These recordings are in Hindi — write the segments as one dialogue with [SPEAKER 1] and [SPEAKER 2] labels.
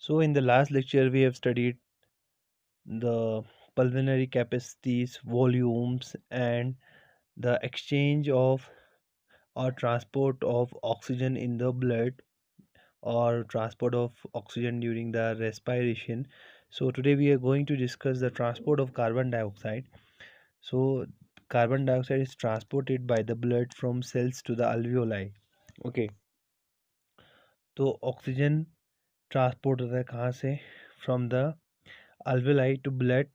[SPEAKER 1] So in the last lecture we have studied the pulmonary capacities, volumes, and the exchange of or transport of oxygen in the blood, or transport of oxygen during the respiration. So today we are going to discuss the transport of carbon dioxide. So carbon dioxide is transported by the blood from cells to the alveoli. Okay, तो ऑक्सीजन ट्रांसपोर्ट होता है कहाँ से? From the alveoli to blood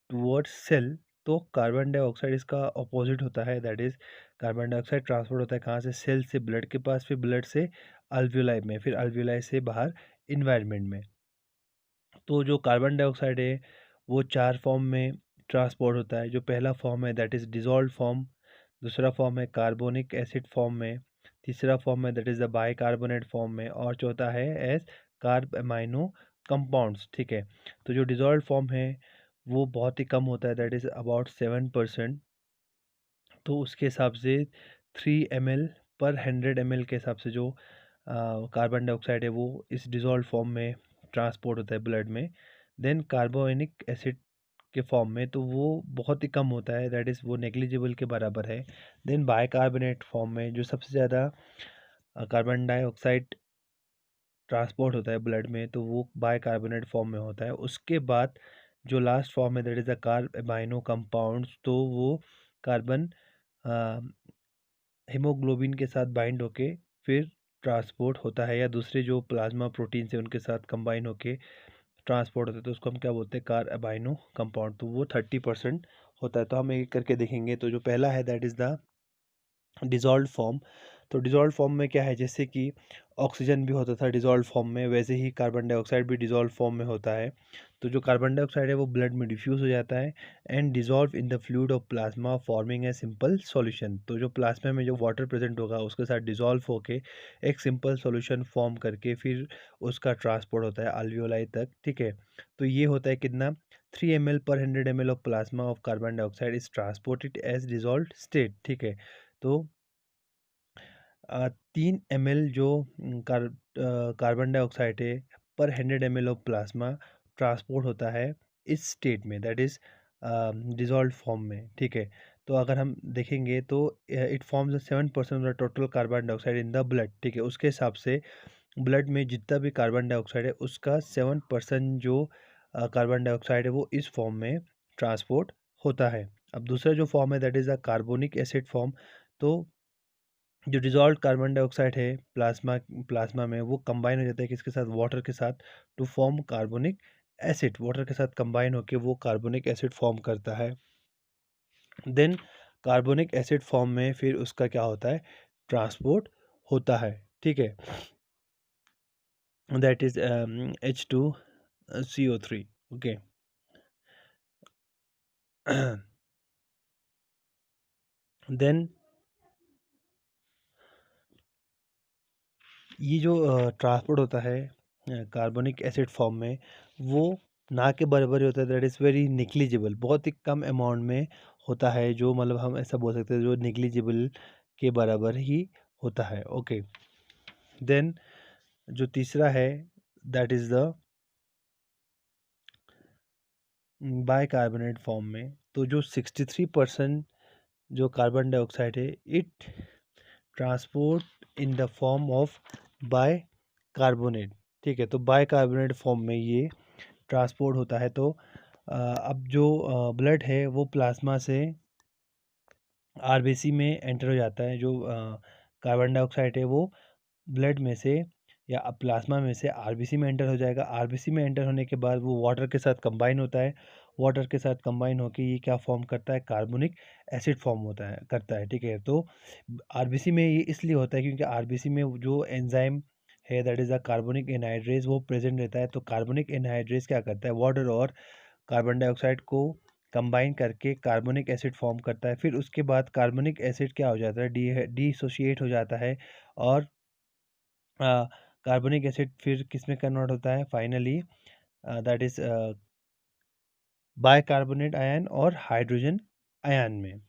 [SPEAKER 1] towards cell. तो कार्बन डाइऑक्साइड इसका अपोजिट होता है, that is carbon dioxide transport होता है कहाँ से? सेल से ब्लड के पास, फिर ब्लड से अल्वियोलाई में, फिर अल्वियोलाई से बाहर इन्वायरमेंट में। तो जो कार्बन डाइऑक्साइड है वो चार फॉर्म में ट्रांसपोर्ट होता है। जो पहला फॉर्म है दैट इज़ डिजॉल्व फॉर्म, दूसरा फॉर्म है कार्बोनिक एसिड फॉर्म में, तीसरा फॉर्म है that is the bicarbonate form में, और चौथा है एज कार्ब अमाइनो कंपाउंड्स। ठीक है, तो जो डिजॉल्व फॉर्म है वो बहुत ही कम होता है, दैट इज़ अबाउट 7%। तो उसके हिसाब से 3 ml पर 100 ml के हिसाब से जो कार्बन डाइऑक्साइड है वो इस डिजॉल्व फॉर्म में ट्रांसपोर्ट होता है ब्लड में। देन कार्बोनिक एसिड के फॉर्म में तो वो बहुत ही कम होता है, दैट इज़ वो नेग्लिजिबल के बराबर है। देन बाइकार्बोनेट फॉर्म में जो सबसे ज़्यादा कार्बन डाइऑक्साइड ट्रांसपोर्ट होता है ब्लड में तो वो बाइकार्बोनेट फॉर्म में होता है। उसके बाद जो लास्ट फॉर्म है that is the carb amino compounds, तो वो कार्बन हीमोग्लोबिन के साथ बाइंड होके फिर ट्रांसपोर्ट होता है, या दूसरे जो प्लाज्मा प्रोटीन से उनके साथ कंबाइन होके ट्रांसपोर्ट होता है, तो उसको हम क्या बोलते हैं? Carbamino compound. तो वो 30% होता है। तो हम एक करके देखेंगे। तो जो पहला है that is the dissolve form. तो डिज़ोल्व फॉर्म में क्या है, जैसे कि ऑक्सीजन भी होता था डिज़ोल्व फॉर्म में, वैसे ही कार्बन डाइऑक्साइड भी डिज़ोल्व फॉर्म में होता है। तो जो कार्बन डाइऑक्साइड है वो ब्लड में डिफ्यूज़ हो जाता है and dissolve in the fluid of plasma forming a simple solution. तो जो प्लाज्मा में जो वाटर प्रेजेंट होगा उसके साथ डिज़ोल्व होके एक सिंपल सॉल्यूशन फॉर्म करके फिर उसका ट्रांसपोर्ट होता है अल्वियोलाई तक। ठीक है, तो ये होता है कितना? 3 ml पर 100 ml of plasma of carbon dioxide is transported as dissolved state. ठीक है, तो 3 ml जो कार्बन डाइऑक्साइड है पर 100 ml ऑफ प्लाज्मा ट्रांसपोर्ट होता है इस स्टेट में, दैट इज़ डिजॉल्व फॉर्म में। ठीक है, तो अगर हम देखेंगे तो it forms 7% of the total carbon dioxide in the blood. ठीक है, उसके हिसाब से ब्लड में जितना भी कार्बन डाइऑक्साइड है उसका 7% जो कार्बन डाइऑक्साइड है वो इस फॉर्म में ट्रांसपोर्ट होता है। अब दूसरा जो फॉर्म है that is the carbonic acid form. तो जो डिज़ोल्व्ड कार्बन डाइऑक्साइड है प्लाज्मा प्लाज्मा में वो कंबाइन हो जाता है किसके साथ? वाटर के साथ, to form carbonic acid. Water के साथ कंबाइन होकर वो कार्बोनिक एसिड फॉर्म करता है। देन कार्बोनिक एसिड फॉर्म में फिर उसका क्या होता है? ट्रांसपोर्ट होता है। ठीक है, that is H2CO3। Okay, then ये जो ट्रांसपोर्ट होता है कार्बोनिक एसिड फॉर्म में वो ना के बराबर ही होता है, दैट इज़ वेरी निग्लिजिबल, बहुत ही कम अमाउंट में होता है, जो मतलब हम ऐसा बोल सकते हैं जो निग्लिजिबल के बराबर ही होता है। ओके, देन जो तीसरा है that is the bicarbonate form में। तो जो 63% जो कार्बन डाइऑक्साइड है it transport in the form of bicarbonate. ठीक है, तो बाय कार्बोनेट फॉर्म में ये ट्रांसपोर्ट होता है। तो अब जो ब्लड है वो प्लाज्मा से आरबीसी में एंटर हो जाता है। जो कार्बन डाइऑक्साइड है वो ब्लड में से या प्लाज्मा में से आरबीसी में एंटर हो जाएगा। आरबीसी में एंटर होने के बाद वो वाटर के साथ कंबाइन होता है। वाटर के साथ कंबाइन होकर ये क्या फॉर्म करता है? कार्बोनिक एसिड फॉर्म होता है करता है। ठीक है, तो आरबीसी में ये इसलिए होता है क्योंकि आरबीसी में जो एंजाइम है that is the carbonic anhydrase वो प्रेजेंट रहता है। तो कार्बोनिक एनहाइड्रेज क्या करता है? वाटर और कार्बन डाइऑक्साइड को कंबाइन करके कार्बोनिक एसिड फॉर्म करता है। फिर उसके बाद कार्बोनिक एसिड क्या हो जाता है? डिसोशिएट हो जाता है और कार्बोनिक एसिड फिर किस में कन्वर्ट होता है finally? That is bicarbonate ion और हाइड्रोजन आयन में।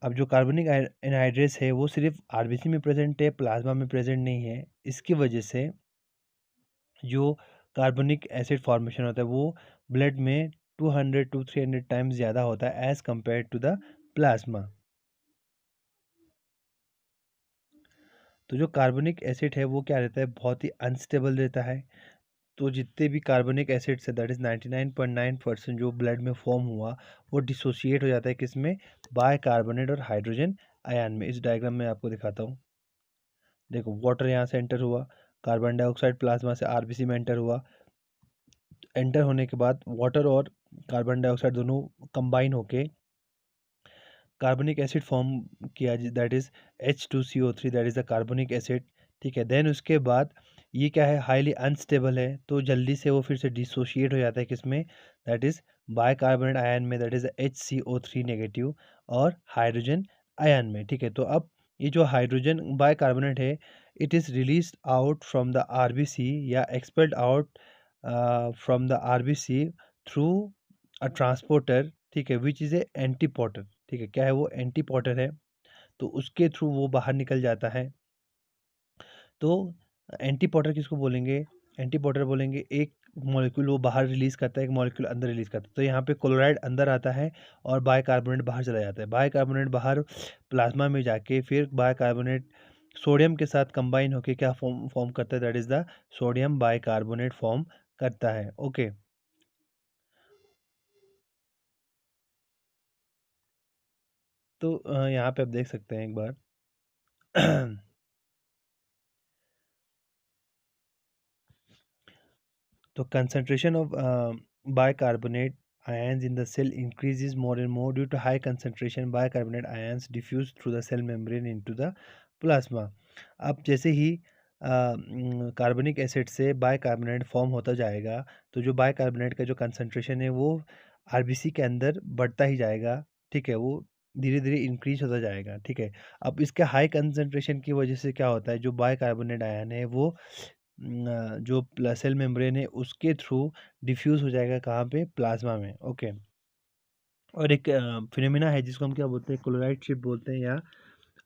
[SPEAKER 1] अब जो कार्बनिक एनहाइड्रेस है वो सिर्फ आरबीसी में प्रेजेंट है, प्लाज्मा में प्रेजेंट नहीं है। इसकी वजह से जो कार्बनिक एसिड फॉर्मेशन होता है वो ब्लड में 200 टू 300 टाइम्स ज़्यादा होता है as compare to the plasma. तो जो कार्बनिक एसिड है वो क्या रहता है, बहुत ही अनस्टेबल रहता है। तो जितने भी कार्बनिक एसिड्स है दैट इज़ 99.9% जो ब्लड में फॉर्म हुआ वो डिसोशिएट हो जाता है किसमें, बाय कार्बोनेट और हाइड्रोजन आयन में। इस डायग्राम में आपको दिखाता हूँ। देखो वाटर यहाँ से एंटर हुआ, कार्बन डाइऑक्साइड प्लाज्मा से आरबीसी में एंटर हुआ। एंटर होने के बाद वाटर और कार्बन डाइऑक्साइड दोनों कंबाइन होके कार्बनिक एसिड फॉर्म किया, that is H2CO3, that is the कार्बनिक एसिड। ठीक है, देन उसके बाद ये क्या है, हाईली अनस्टेबल है तो जल्दी से वो फिर से डिसोशिएट हो जाता है किसमें, दैट इज बाइकार्बोनेट आयन में, दैट इज HCO3 नेगेटिव और हाइड्रोजन आयन में। ठीक है, तो अब ये जो हाइड्रोजन बाइकार्बोनेट है it is release out from the RBC या expelled out from the RBC through a transporter. ठीक है, विच इज़ ए एंटीपोटर। ठीक है, क्या है वो, एंटीपोटर है, तो उसके थ्रू वो बाहर निकल जाता है। तो एंटीपोटर किसको बोलेंगे, एंटीपोटर बोलेंगे एक मॉलिक्यूल वो बाहर रिलीज करता है, एक मॉलिक्यूल अंदर रिलीज करता है। तो यहाँ पे क्लोराइड अंदर आता है और बाइकार्बोनेट बाहर चला जाता है। बाइकार्बोनेट बाहर प्लाज्मा में जाके फिर बाइकार्बोनेट सोडियम के साथ कंबाइन होके क्या फॉर्म फॉर्म करता है, that is the sodium bicarbonate form करता है। ओके, तो यहाँ पे आप देख सकते हैं एक बार तो concentration of bicarbonate ions in the cell increases more and more due to high concentration bicarbonate ions diffuse through the cell membrane into the plasma। अब जैसे ही कार्बनिक एसिड से बाइकार्बोनेट फॉर्म होता जाएगा तो जो बाइकार्बोनेट का जो कंसंट्रेशन है वो आरबीसी के अंदर बढ़ता ही जाएगा। ठीक है, वो धीरे धीरे इंक्रीज होता जाएगा। ठीक है, अब इसके हाई कंसंट्रेशन की वजह से क्या होता है, जो बाइकार्बोनेट आयन है वो जो सेल मेम्ब्रेन है उसके थ्रू डिफ्यूज हो जाएगा कहाँ पे, प्लाज्मा में। ओके, और एक फिनोमिना है जिसको हम क्या बोलते हैं, क्लोराइड शिफ्ट बोलते हैं या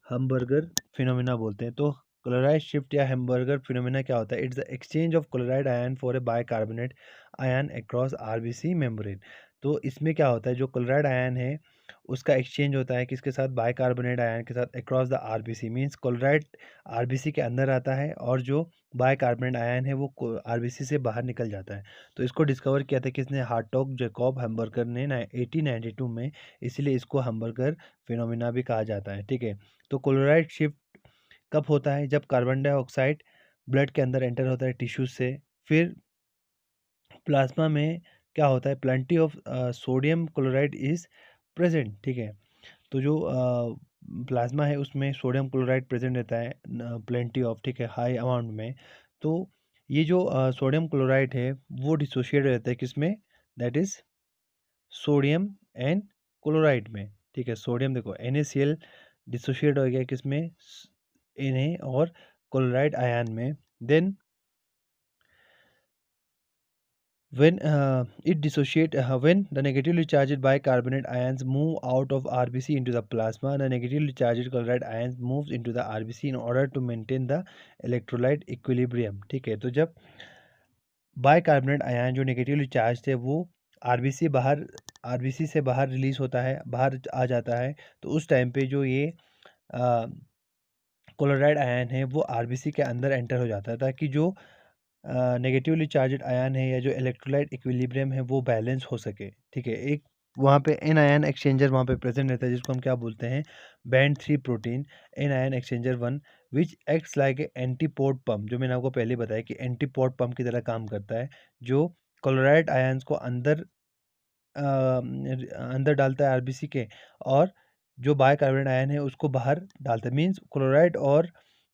[SPEAKER 1] हमबर्गर फिनोमिना बोलते हैं। तो क्लोराइड शिफ्ट या हैमबर्गर फिनोमिना क्या होता है, it's the exchange of chloride ion for a bicarbonate ion across RBC membrane. तो इसमें क्या होता है, जो क्लोराइड आयन है उसका एक्सचेंज होता है किसके साथ, बाइकार्बोनेट आयन के साथ across the RBC. Means chloride RBC के अंदर आता है और जो बाइकार्बोनेट आयन है वो आरबीसी से बाहर निकल जाता है। तो इसको डिस्कवर किया था किसने, हार्टॉग जैकब हैमबर्गर ने 1892 में। इसीलिए इसको हैमबर्गर फिनोमिना भी कहा जाता है। ठीक है, तो क्लोराइड शिफ्ट कब होता है, जब कार्बन डाइऑक्साइड ब्लड के अंदर एंटर होता है टिश्यू से। फिर प्लाज्मा में क्या होता है, plenty of sodium chloride is present. ठीक है, तो जो प्लाज्मा है उसमें सोडियम क्लोराइड प्रेजेंट रहता है प्लेंटी ऑफ, ठीक है, हाई अमाउंट में। तो ये जो सोडियम क्लोराइड है वो डिसोशिएट रहता है किसमें, that is sodium and chloride में। ठीक है, सोडियम देखो NaCl डिसोशिएट हो गया किसमें, Na और क्लोराइड आयन में। Then when the negatively charged bicarbonate ions move out of RBC into the plasma, the negatively charged chloride ions moves into the RBC in order to maintain the electrolyte equilibrium। ठीक है, तो जब बाइकार्बोनेट आयन जो नेगेटिवली चार्ज थे वो आरबीसी से बाहर रिलीज होता है, बाहर आ जाता है, तो उस टाइम पे जो ये क्लोराइड आयन है वो आरबीसी के अंदर एंटर हो जाता है ताकि जो नेगेटिवली चार्जड आयन है या जो इलेक्ट्रोलाइट इक्विलिब्रियम है वो बैलेंस हो सके। ठीक है, एक वहाँ पे एन आयन एक्सचेंजर वहाँ पे प्रेजेंट रहता है जिसको हम क्या बोलते हैं, band 3 protein anion exchanger 1 which acts like a antiport pump. जो मैंने आपको पहले बताया कि एंटीपोड पम्प की तरह काम करता है, जो क्लोराइड आयंस को अंदर डालता है आरबीसी के, और जो बाइकार्बोनेट आयन है उसको बाहर डालता है। मीन्स क्लोराइड और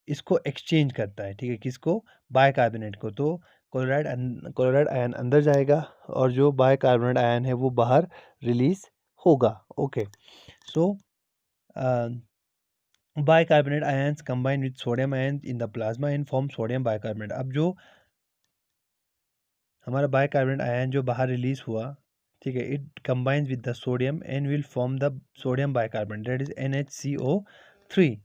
[SPEAKER 1] इसको एक्सचेंज करता है। ठीक है, किसको, बाइकार्बोनेट को। तो क्लोराइड आयन अंदर जाएगा और जो बाइकार्बोनेट आयन है वो बाहर रिलीज होगा। Okay, so bicarbonate ions combine with sodium ion in the plasma and form sodium bicarbonate. अब जो हमारा बाइकार्बोनेट आयन जो बाहर रिलीज हुआ, ठीक है, it combines with the sodium and will form the sodium bicarbonate, that is NHCO3.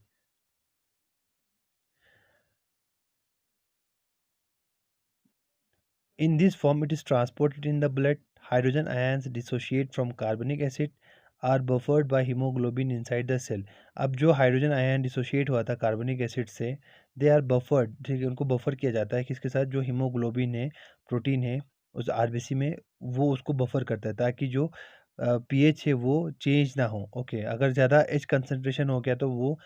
[SPEAKER 1] In this form, it is transported in the blood. Hydrogen ions dissociate from carbonic acid, are buffered by hemoglobin inside the cell. अब जो हाइड्रोजन आयन डिसोशिएट हुआ था कार्बनिक एसिड से, दे आर बफर्ड, ठीक है, उनको बफर किया जाता है किसके साथ, जो हीमोग्लोबिन है, प्रोटीन है उस आरबीसी में, वो उसको बफर करता है ताकि जो पीएच है वो चेंज ना हो. ओके, अगर ज़्यादा एच कंसनट्रेशन हो गया तो वो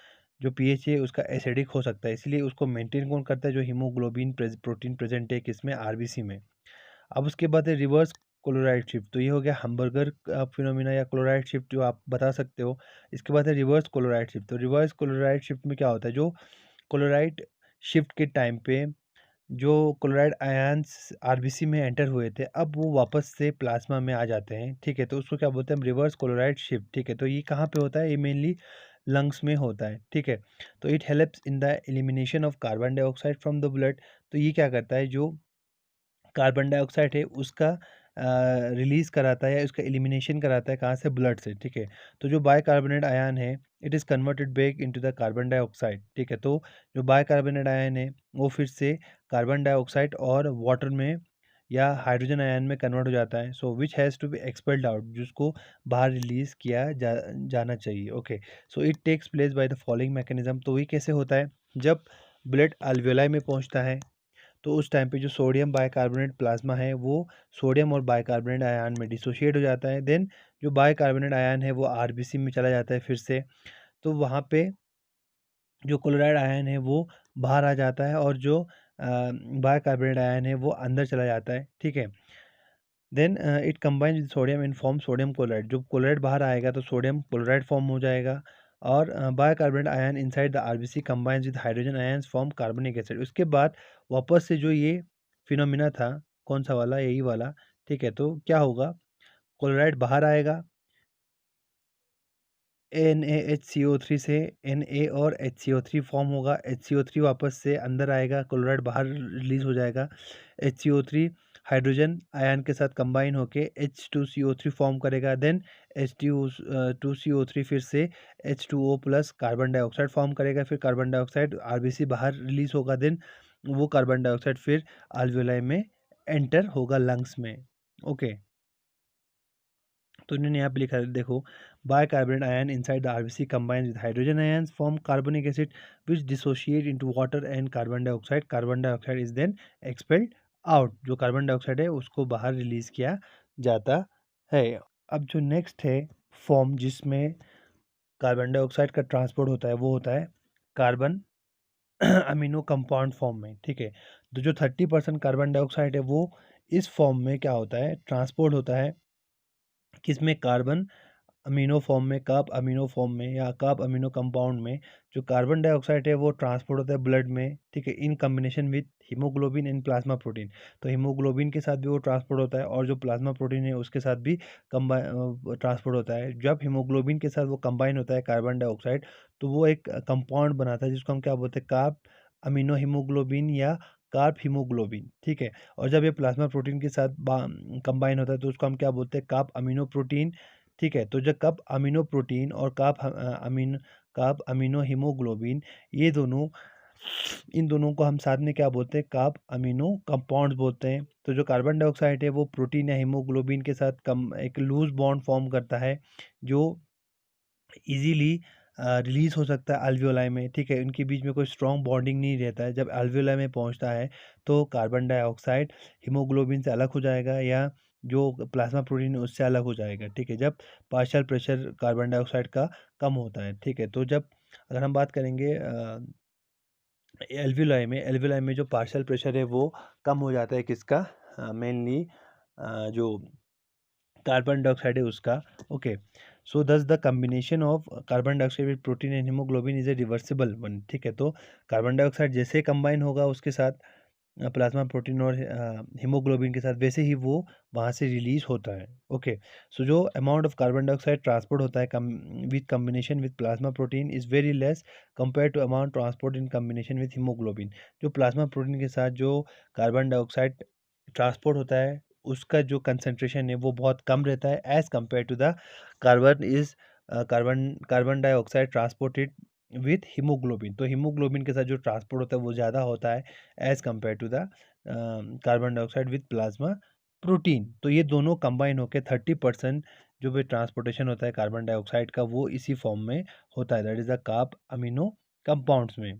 [SPEAKER 1] जो पीएच है उसका एसिडिक हो सकता है, इसलिए उसको मेंटेन कौन करता है, जो हीमोग्लोबिन प्रोटीन प्रेजेंट है किसमें, आरबीसी में. अब उसके बाद है रिवर्स क्लोराइड शिफ्ट, तो ये हो गया हैम्बर्गर फिनोमिना या क्लोराइड शिफ्ट जो आप बता सकते हो. इसके बाद है रिवर्स क्लोराइड शिफ्ट. तो रिवर्स क्लोराइड शिफ्ट में क्या होता है, जो क्लोराइड शिफ्ट के टाइम पे जो क्लोराइड आयंस आरबीसी में एंटर हुए थे, अब वो वापस से प्लाज्मा में आ जाते हैं. ठीक है, तो उसको क्या बोलते हैं, रिवर्स क्लोराइड शिफ्ट. ठीक है, तो ये कहाँ पे होता है, ये मेनली लंग्स में होता है. ठीक है, तो it helps in the elimination of carbon dioxide from the blood. तो ये क्या करता है, जो कार्बन डाइऑक्साइड है उसका रिलीज़ कराता है या उसका एलिमिनेशन कराता है, कहाँ से, ब्लड से. ठीक है, तो जो बाइकार्बोनेट आयन है, it is converted back into the carbon dioxide. ठीक है, तो जो बाइकार्बोनेट आयन है वो फिर से कार्बन डाइऑक्साइड और वाटर में या हाइड्रोजन आयन में कन्वर्ट हो जाता है. So which has to be expelled out, जिसको बाहर रिलीज़ किया जाना चाहिए. Okay, so it takes place by the following mechanism. तो ये कैसे होता है, जब ब्लड अल्वियोलाई में पहुंचता है तो उस टाइम पे जो सोडियम बाइकार्बोनेट प्लाज्मा है वो सोडियम और बाइकार्बोनेट आयन में डिसोशिएट हो जाता है. देन जो बाइकार्बोनेट आयन है वो आरबीसी में चला जाता है फिर से, तो वहाँ पे जो क्लोराइड आयन है वो बाहर आ जाता है और जो बाइकार्बोनेट आयन है वो अंदर चला जाता है. ठीक है, then it combine with sodium in form sodium chloride. जो क्लोराइड बाहर आएगा तो सोडियम क्लोराइड फॉर्म हो जाएगा. और bicarbonate ion inside the RBC combines with hydrogen ions form carbonic acid. उसके बाद वापस से जो ये फिनोमिना था, कौन सा वाला, यही वाला. ठीक है, तो क्या होगा, क्लोराइड बाहर आएगा, NaHCO3 से Na और HCO3 फॉर्म होगा. HCO3 वापस से अंदर आएगा, क्लोराइड बाहर रिलीज हो जाएगा. HCO3 हाइड्रोजन आयन के साथ कंबाइन होके H2CO3 फॉर्म करेगा. देन H2CO3 फिर से H2O plus carbon dioxide form करेगा. फिर कार्बन डाइऑक्साइड आरबीसी बाहर रिलीज होगा. देन वो कार्बन डाइऑक्साइड फिर अल्वियोलाई में एंटर होगा लंग्स में. ओके, तो इन्होंने यहाँ पे लिखा है, देखो, bicarbonate ion inside the RBC combines with hydrogen ions form carbonic acid which dissociate into water and carbon dioxide. Carbon dioxide is then expelled out. जो कार्बन डाइऑक्साइड है उसको बाहर रिलीज किया जाता है. अब जो नेक्स्ट है फॉर्म जिसमें कार्बन डाइऑक्साइड का ट्रांसपोर्ट होता है वो होता है कार्बन अमीनो कंपाउंड फॉर्म में. ठीक है, तो जो 30% कार्बन डाइऑक्साइड है वो इस फॉर्म में क्या होता है, ट्रांसपोर्ट होता है किसमें, कार्बन अमीनो फॉर्म में, कार्ब अमीनो फॉर्म में या कार्ब अमीनो कंपाउंड में. जो कार्बन डाइऑक्साइड है वो ट्रांसपोर्ट होता है ब्लड में. ठीक है, in combination with haemoglobin and plasma protein. तो हीमोग्लोबिन के साथ भी वो ट्रांसपोर्ट होता है और जो प्लाज्मा प्रोटीन है उसके साथ भी ट्रांसपोर्ट होता है. जब हीमोग्लोबिन के साथ वो कंबाइन होता है कार्बन डाइऑक्साइड, तो वो एक कंपाउंड बनाता है जिसको हम क्या बोलते हैं, कार्ब अमीनो हीमोग्लोबिन या कार्ब हीमोग्लोबिन. ठीक है, और जब ये प्लाज्मा प्रोटीन के साथ कंबाइन होता है तो उसको हम क्या बोलते हैं, कार्ब अमीनो प्रोटीन. ठीक है, तो जब कार्ब अमीनो प्रोटीन और कार्ब अमीनो हीमोग्लोबिन, ये दोनों, इन दोनों को हम साथ में क्या बोलते हैं, कार्ब अमीनो कंपाउंड्स बोलते हैं. तो जो कार्बन डाइऑक्साइड है वो प्रोटीन या हीमोग्लोबिन के साथ कम एक लूज बॉन्ड फॉर्म करता है जो इजीली रिलीज हो सकता है अल्वियोलाई में. ठीक है, इनके बीच में कोई स्ट्रॉन्ग बॉन्डिंग नहीं रहता है. जब अल्वियोलाई में पहुंचता है तो कार्बन डाइऑक्साइड हीमोग्लोबिन से अलग हो जाएगा या जो प्लाज्मा प्रोटीन है उससे अलग हो जाएगा. ठीक है, जब पार्शियल प्रेशर कार्बन डाइऑक्साइड का कम होता है. ठीक है, तो जब अगर हम बात करेंगे एल्वियोलाई में जो पार्शियल प्रेशर है वो कम हो जाता है किसका, मेनली जो कार्बन डाइऑक्साइड है उसका. ओके, सो दस the combination of carbon dioxide with protein and haemoglobin is a reversible one. ठीक है, तो कार्बन डाइऑक्साइड जैसे कंबाइन होगा उसके साथ प्लाज्मा प्रोटीन और हीमोग्लोबिन के साथ, वैसे ही वो वहाँ से रिलीज होता है. ओके, सो जो amount of carbon dioxide transport होता है with combination with plasma protein is very less compare to amount transport in combination with haemoglobin. जो प्लाज्मा प्रोटीन के साथ जो कार्बन डाइऑक्साइड ट्रांसपोर्ट होता है उसका जो कंसंट्रेशन है वो बहुत कम रहता है as compare to the carbon is carbon dioxide transported with haemoglobin. तो हीमोग्लोबिन के साथ जो ट्रांसपोर्ट होता है वो ज़्यादा होता है as compare to the carbon dioxide with plasma protein. तो ये दोनों कंबाइन होकर 30% जो भी ट्रांसपोर्टेशन होता है कार्बन डाइऑक्साइड का वो इसी फॉर्म में होता है, that is the carb amino compounds में।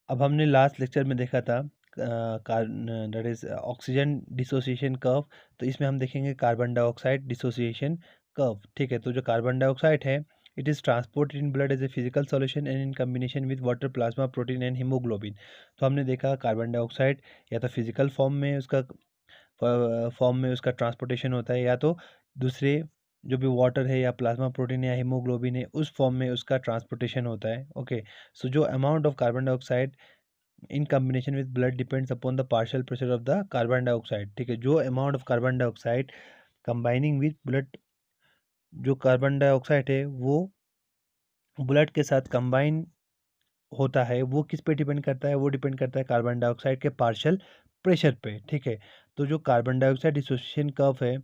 [SPEAKER 1] अब हमने लास्ट लेक्चर में देखा था that is oxygen dissociation curve. तो इसमें हम देखेंगे कार्बन डाइऑक्साइड डिसोसिएशन कर्व। ठीक है, तो जो कार्बन डाइऑक्साइड है it is transported in blood as a physical solution and in combination with water, plasma, protein and haemoglobin. तो हमने देखा कार्बन डाइऑक्साइड या तो फिजिकल फॉर्म में उसका ट्रांसपोर्टेशन होता है, या तो दूसरे जो भी वाटर है या प्लाज्मा प्रोटीन या हीमोग्लोबिन है उस फॉर्म में उसका ट्रांसपोर्टेशन होता है। ओके, सो जो amount of carbon dioxide in combination with blood depends upon the partial pressure of the carbon dioxide. ठीक है, जो amount of carbon dioxide combining with blood, जो कार्बन डाइऑक्साइड है वो ब्लड के साथ कंबाइन होता है वो किस पे डिपेंड करता है, वो डिपेंड करता है कार्बन डाइऑक्साइड के पार्शियल प्रेशर पे। ठीक है, तो जो कार्बन डाइऑक्साइड डिसोसिएशन कर्व है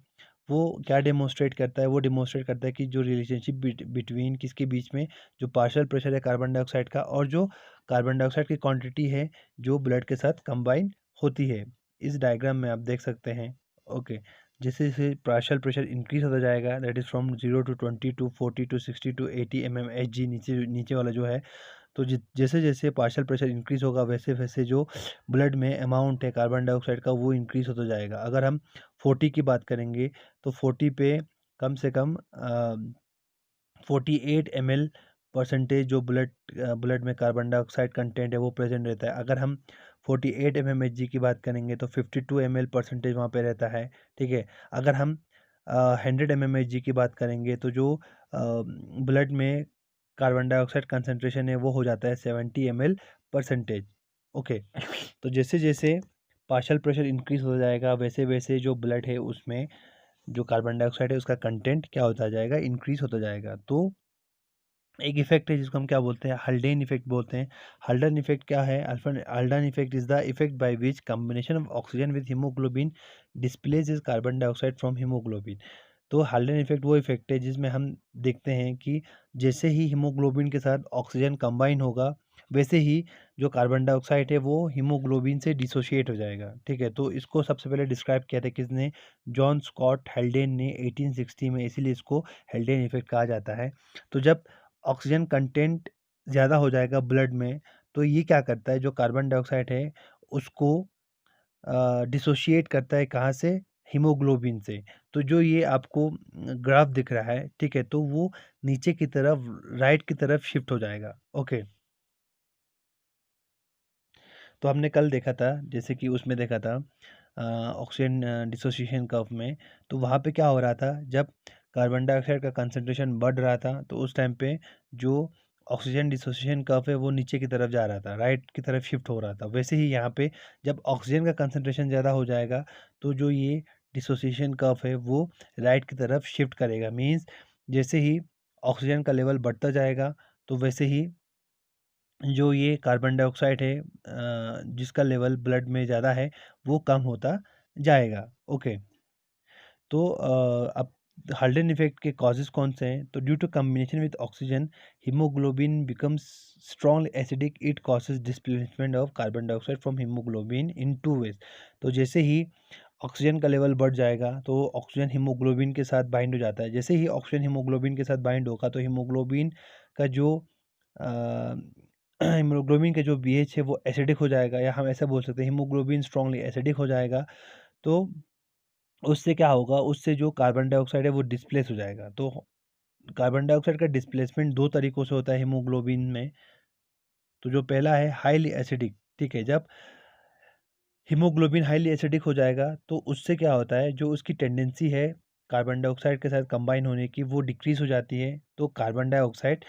[SPEAKER 1] वो क्या डेमोन्स्ट्रेट करता है, वो डेमोन्स्ट्रेट करता है कि जो रिलेशनशिप बिटवीन किसके बीच में, जो पार्शियल प्रेशर है कार्बन डाइऑक्साइड का और जो कार्बन डाइऑक्साइड की क्वांटिटी है जो ब्लड के साथ कंबाइन होती है। इस डायग्राम में आप देख सकते हैं। ओके, जैसे जैसे पार्शियल प्रेशर इंक्रीज होता जाएगा, that is from 0 to 20 to 40 to 60 to 80 mmHg, नीचे नीचे वाला जो है, तो जैसे जैसे पार्शियल प्रेशर इंक्रीज होगा वैसे वैसे जो ब्लड में अमाउंट है कार्बन डाइऑक्साइड का वो इंक्रीज होता जाएगा। अगर हम 40 की बात करेंगे तो 40 पे कम से कम 48 ml परसेंटेज जो ब्लड में कार्बन डाइऑक्साइड कंटेंट है वो प्रेजेंट रहता है। अगर हम 48 mmHg की बात करेंगे तो 52 ml परसेंटेज वहाँ पे रहता है। ठीक है, अगर हम 100 mmHg की बात करेंगे तो जो ब्लड में कार्बन डाइऑक्साइड कंसंट्रेशन है वो हो जाता है 70 ml परसेंटेज। ओके, तो जैसे जैसे पार्शियल प्रेशर इंक्रीज हो जाएगा वैसे वैसे जो ब्लड है उसमें जो कार्बन डाइऑक्साइड है उसका कंटेंट क्या होता जाएगा, इंक्रीज होता जाएगा। तो एक इफेक्ट है जिसको हम क्या बोलते हैं, हल्डेन इफेक्ट बोलते हैं। हल्डन इफेक्ट क्या है, Haldane effect is the effect by which combination of oxygen with haemoglobin displaces carbon dioxide from haemoglobin. तो हल्डन इफेक्ट वो इफेक्ट है जिसमें हम देखते हैं कि जैसे ही हीमोग्लोबिन के साथ ऑक्सीजन कंबाइन होगा वैसे ही जो कार्बन डाइऑक्साइड है वो हीमोग्लोबिन से डिसोशिएट हो जाएगा। ठीक है, तो इसको सबसे पहले डिस्क्राइब किया था किसने, जॉन स्कॉट हेल्डेन ने 1860 में, इसीलिए इसको हेल्डेन इफेक्ट कहा जाता है। तो जब ऑक्सीजन कंटेंट ज़्यादा हो जाएगा ब्लड में तो ये क्या करता है, जो कार्बन डाइऑक्साइड है उसको डिसोशिएट करता है कहाँ से, हीमोग्लोबिन से। तो जो ये आपको ग्राफ दिख रहा है, ठीक है, तो वो नीचे की तरफ, राइट की तरफ शिफ्ट हो जाएगा। ओके, तो हमने कल देखा था, जैसे कि उसमें देखा था ऑक्सीजन डिसोसिएशन कर्व में, तो वहाँ पे क्या हो रहा था, जब कार्बन डाइऑक्साइड का कंसंट्रेशन बढ़ रहा था तो उस टाइम पे जो ऑक्सीजन डिसोसिएशन कर्व है वो नीचे की तरफ जा रहा था, राइट की तरफ शिफ्ट हो रहा था। वैसे ही यहाँ पे जब ऑक्सीजन का कंसंट्रेशन ज़्यादा हो जाएगा तो जो ये डिसोसिएशन कर्व है वो राइट की तरफ शिफ्ट करेगा। मीन्स जैसे ही ऑक्सीजन का लेवल बढ़ता जाएगा तो वैसे ही जो ये कार्बन डाइऑक्साइड है जिसका लेवल ब्लड में ज़्यादा है वो कम होता जाएगा। ओके, तो अब हल्डन इफेक्ट के कॉजेज कौन से हैं, तो due to combination with oxygen haemoglobin becomes strong acidic, it causes displacement of carbon dioxide from haemoglobin in 2 ways। तो जैसे ही ऑक्सीजन का लेवल बढ़ जाएगा तो ऑक्सीजन हीमोग्लोबिन के साथ बाइंड हो जाता है। जैसे ही ऑक्सीजन हीमोग्लोबिन के साथ बाइंड होगा तो हीमोग्लोबिन का जो हीमोग्लोबिन का जो पीएच है वो एसिडिक हो जाएगा, या हम ऐसा बोल सकते हैं हीमोग्लोबिन स्ट्रांगली एसिडिक हो जाएगा। तो उससे क्या होगा, उससे जो कार्बन डाइऑक्साइड है वो डिस्प्लेस हो जाएगा। तो कार्बन डाइऑक्साइड का डिस्प्लेसमेंट दो तरीकों से होता है हीमोग्लोबिन में। तो जो पहला है हाईली एसिडिक। ठीक है, जब हीमोग्लोबिन हाईली एसिडिक हो जाएगा तो उससे क्या होता है, जो उसकी टेंडेंसी है कार्बन डाइऑक्साइड के साथ कंबाइन होने की वो डिक्रीज हो जाती है। तो कार्बन डाइऑक्साइड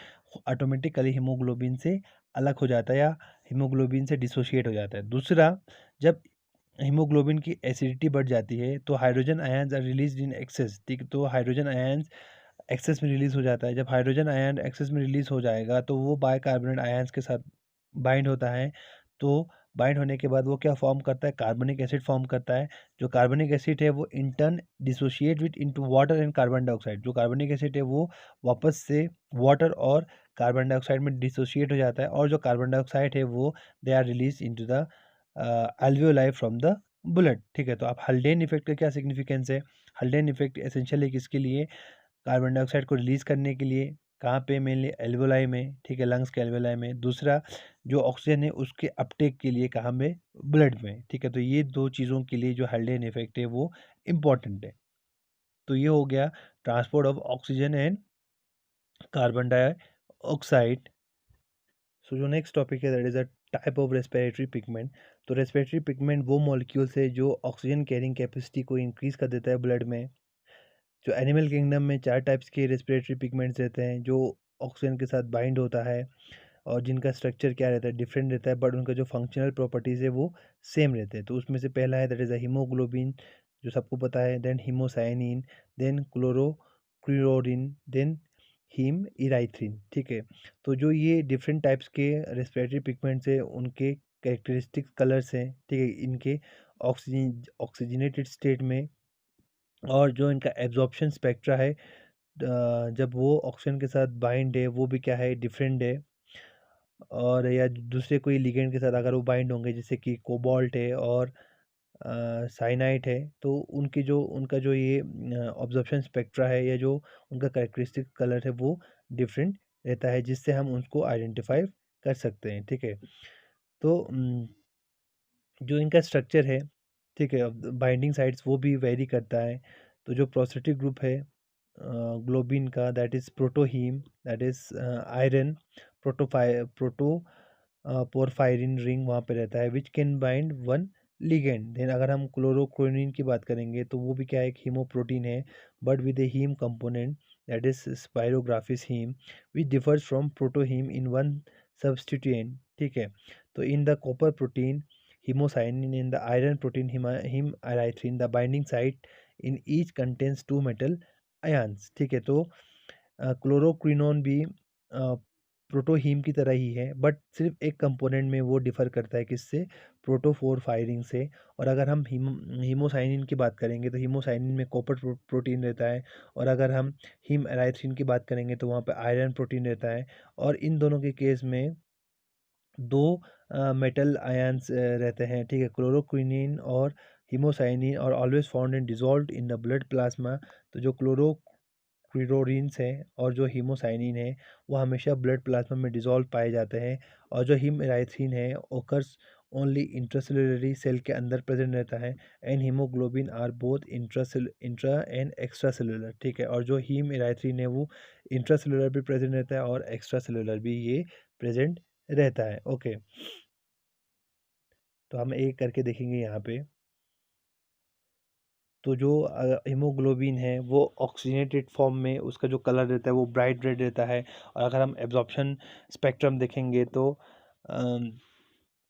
[SPEAKER 1] ऑटोमेटिकली हीमोग्लोबिन से अलग हो जाता है या हीमोग्लोबिन से डिसोशिएट हो जाता है। दूसरा, जब हीमोग्लोबिन की एसिडिटी बढ़ जाती है तो hydrogen ions are release in excess. ठीक, तो हाइड्रोजन आयंस एक्सेस में रिलीज हो जाता है। जब हाइड्रोजन आयन एक्सेस में रिलीज हो जाएगा तो वो बाइकार्बोनेट आयंस के साथ बाइंड होता है, तो बाइंड होने के बाद वो क्या फॉर्म करता है, कार्बनिक एसिड फॉर्म करता है। जो कार्बनिक एसिड है वो in turn dissociate with into water and carbon dioxide. जो कार्बनिक एसिड है वो वापस से वाटर और कार्बन डाइऑक्साइड में डिसोशिएट हो जाता है, और जो कार्बन डाइऑक्साइड है वो they are release into the alveoli from the blood. ठीक है, तो अब हल्डेन इफेक्ट का क्या सिग्निफिकेंस है? हल्डेन इफेक्ट एसेंशियली किसके लिए? कार्बन डाइऑक्साइड को रिलीज करने के लिए। कहाँ पे? मेनली एल्वेलाई में। ठीक है, लंग्स के एल्वेलाई में। दूसरा, जो ऑक्सीजन है उसके अपटेक के लिए कहाँ में? ब्लड में। ठीक है, तो ये दो चीज़ों के लिए जो हल्डेन इफेक्ट है वो इम्पॉर्टेंट है। तो ये हो गया transport of oxygen and carbon dioxide. So जो नेक्स्ट टॉपिक है that is a type of respiratory pigment. तो रेस्पिरेटरी पिगमेंट वो मॉलिक्यूल्स है जो ऑक्सीजन कैरिंग कैपेसिटी को इंक्रीज कर देता है ब्लड में। जो एनिमल किंगडम में 4 टाइप्स के रेस्पिरेटरी पिगमेंट्स रहते हैं जो ऑक्सीजन के साथ बाइंड होता है, और जिनका स्ट्रक्चर क्या रहता है? डिफरेंट रहता है, बट उनका जो फंक्शनल प्रॉपर्टीज़ है वो सेम रहते हैं। तो उसमें से पहला है दैट इज़ अ हीमोग्लोबिन, जो सबको पता है। Then haemocyanin, then chlorocruorin, then haem इराइथ्रिन। ठीक है, तो जो ये डिफरेंट टाइप्स के रेस्पिरेटरी पिगमेंट्स है उनके कैरेक्टरिस्टिक कलर्स हैं। ठीक है, इनके ऑक्सीजनेटेड स्टेट में, और जो इनका एब्जॉर्प्शन स्पेक्ट्रा है, जब वो ऑक्सीजन के साथ बाइंड है वो भी क्या है? डिफरेंट है। और या दूसरे कोई लिगेंड के साथ अगर वो बाइंड होंगे, जैसे कि कोबाल्ट है और साइनाइड है, तो उनका जो ये ऑब्जर्प्शन स्पेक्ट्रा है, या जो उनका कैरेक्टरिस्टिक कलर है वो डिफरेंट रहता है, जिससे हम उसको आइडेंटिफाई कर सकते हैं। ठीक है, तो जो इनका स्ट्रक्चर है, ठीक है, अब बाइंडिंग साइट्स वो भी वेरी करता है। तो जो प्रोस्थेटिक ग्रुप है ग्लोबिन का, that is protoheme, that is iron, protoporphyrin ring वहाँ पे रहता है, which can bind one ligand. Then अगर हम क्लोरोक्विनिन की बात करेंगे तो वो भी क्या है? एक हीमोप्रोटीन है, but with a heme component, that is spirographis heme, which differs from protoheme in one substituent. ठीक है, तो in the copper protein hemocyanin, in the iron protein heme erythrin, the binding site in each contains two metal ions। ठीक है, तो क्लोरोक्विनोन भी प्रोटोहीम की तरह ही है, बट सिर्फ एक कंपोनेंट में वो डिफर करता है, किससे? प्रोटोफोर फायरिंग से। और अगर हम हीमोसाइनिन की बात करेंगे तो हीमोसाइनिन में कॉपर प्रोटीन रहता है, और अगर हम हीम एराइथ्रिन की बात करेंगे तो वहाँ पे आयरन प्रोटीन रहता है। और इन दोनों के केस में दो मेटल आयंस रहते हैं। ठीक है, क्लोरोक्विनिन और हीमोसाइनिन और always found in dissolve in the blood plasma. तो जो क्लोरोक्विरोरिन्स हैं और जो हीमोसाइनिन है वो हमेशा ब्लड प्लाज्मा में डिजॉल्व पाए जाते हैं। और जो हीमराइथ्रिन है ओकर्स ओनली इंट्रासेलुलरी सेल के अंदर प्रेजेंट रहता है। And haemoglobin are both intra and extra cellular. ठीक है, और जो हीम इराइथ्रिन है वो इंट्रासेलुलर भी प्रेजेंट रहता है और एक्स्ट्रा सेलुलर भी ये प्रेजेंट रहता है। ओके, तो हम एक करके देखेंगे यहाँ पे। तो जो हीमोग्लोबिन है वो ऑक्सीजनेटेड फॉर्म में उसका जो कलर रहता है वो ब्राइट रेड रहता है। और अगर हम एब्जॉर्प्शन स्पेक्ट्रम देखेंगे अम,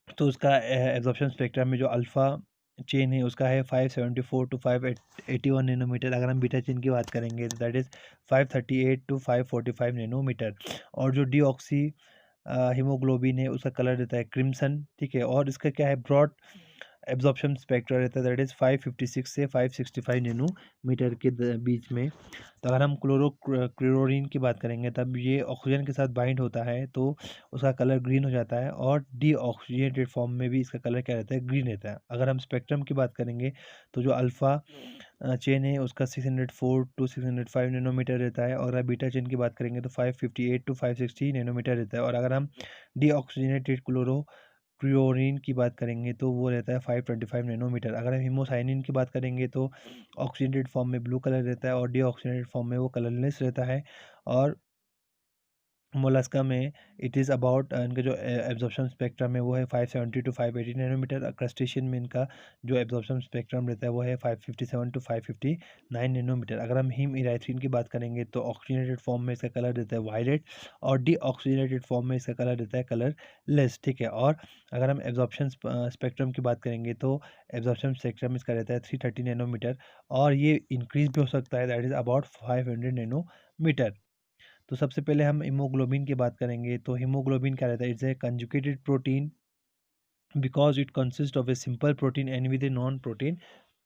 [SPEAKER 1] तो उसका एब्जॉर्प्शन स्पेक्ट्रम में जो अल्फ़ा चेन है उसका है 574 टू 581 नैनोमीटर। अगर हम बीटा चेन की बात करेंगे तो दैट इज़ 538 टू 545 नैनोमीटर। और जो डीऑक्सी हीमोग्लोबिन है उसका कलर रहता है क्रिम्सन। ठीक है, और इसका क्या है? ब्रॉड एब्जॉर्प्शन स्पेक्ट्रा रहता है, दैट इज़ 556 से 565 नैनोमीटर के बीच में। तो अगर हम क्लोरोक्लोरीन की बात करेंगे तब ये ऑक्सीजन के साथ बाइंड होता है तो उसका कलर ग्रीन हो जाता है, और डीऑक्सीजनेटेड फॉर्म में भी इसका कलर क्या रहता है? ग्रीन रहता है। अगर हम स्पेक्ट्रम की बात करेंगे तो जो अल्फ़ा चेन है उसका 604 टू 605 नैनोमीटर रहता है, और अगर बीटा चेन की बात करेंगे तो 558 टू 560 नैनोमीटर रहता है। और अगर हम डीऑक्सीजनेटेड क्लोरीन की बात करेंगे तो वो रहता है 525 नैनोमीटर। अगर हम हीमोसाइनिन की बात करेंगे तो ऑक्सीडेटेड फॉर्म में ब्लू कलर रहता है, और डीऑक्सीडेटेड फॉर्म में वो कलरलेस रहता है। और मोलस्का में इट इज़ अबाउट इनका जो एब्जॉर्प्शन स्पेक्ट्रम है वो है 570 टू 580 नैनोमीटर। क्रस्टेशियन में इनका जो एब्जॉर्प्शन स्पेक्ट्रम रहता है वो है 557 टू 559 नैनोमीटर। अगर हम हीम इराइथ्रिन की बात करेंगे तो ऑक्सीजनेटेड फॉर्म में इसका कलर रहता है वायलेट, और डीऑक्सीजनेटेड फॉर्म में इसका कलर रहता है कलरलेस। ठीक है, और अगर हम एब्जॉर्प्शन स्पेक्ट्रम की बात करेंगे तो एब्जॉर्प्शन स्पेक्ट्रम इसका रहता है 330 नैनोमीटर, और ये इंक्रीज भी हो सकता है, दैट इज़ अबाउट 500 नैनोमीटर। तो सबसे पहले हम हीमोग्लोबिन की बात करेंगे। तो हीमोग्लोबिन क्या रहता है? It's a conjugated protein because it consist of a simple protein and with a non protein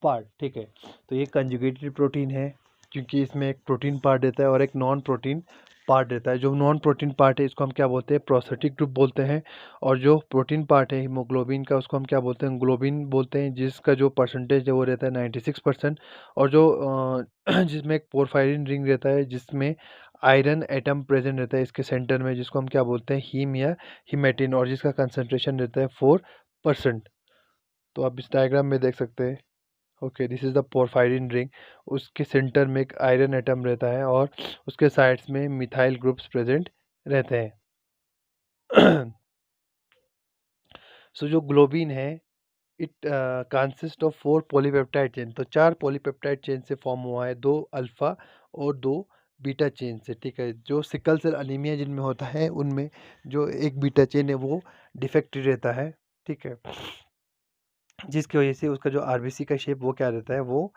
[SPEAKER 1] part. ठीक है, तो ये कंजुगेटेड प्रोटीन है क्योंकि इसमें एक प्रोटीन पार्ट रहता है और एक नॉन प्रोटीन पार्ट रहता है। जो नॉन प्रोटीन पार्ट है इसको हम क्या बोलते हैं? प्रोस्थेटिक ग्रुप बोलते हैं। और जो प्रोटीन पार्ट है हीमोग्लोबिन का उसको हम क्या बोलते हैं? ग्लोबिन बोलते हैं, जिसका जो परसेंटेज है वो रहता है 96%। और जो जिसमें एक पोरफायरिन रिंग रहता है जिसमें आयरन एटम प्रेजेंट रहता है इसके सेंटर में, जिसको हम क्या बोलते हैं? हीम या हीमेटिन, और जिसका कंसंट्रेशन रहता है 4%। तो आप इस डायग्राम में देख सकते हैं। Okay, this is the porphyrin ring. उसके सेंटर में एक आयरन एटम रहता है और उसके साइड्स में मिथाइल ग्रुप्स प्रेजेंट रहते हैं। सो जो ग्लोबिन है it consist of 4 polypeptide chain. तो 4 पॉलीपेप्टाइड चेन से फॉर्म हुआ है, 2 अल्फा और 2 बीटा चेन से। ठीक है, जो सिकल सेल अनीमिया जिनमें होता है उनमें जो एक बीटा चेन है वो डिफेक्टेड रहता है। ठीक है, जिसकी वजह से उसका जो आरबीसी का शेप वो क्या रहता है? वो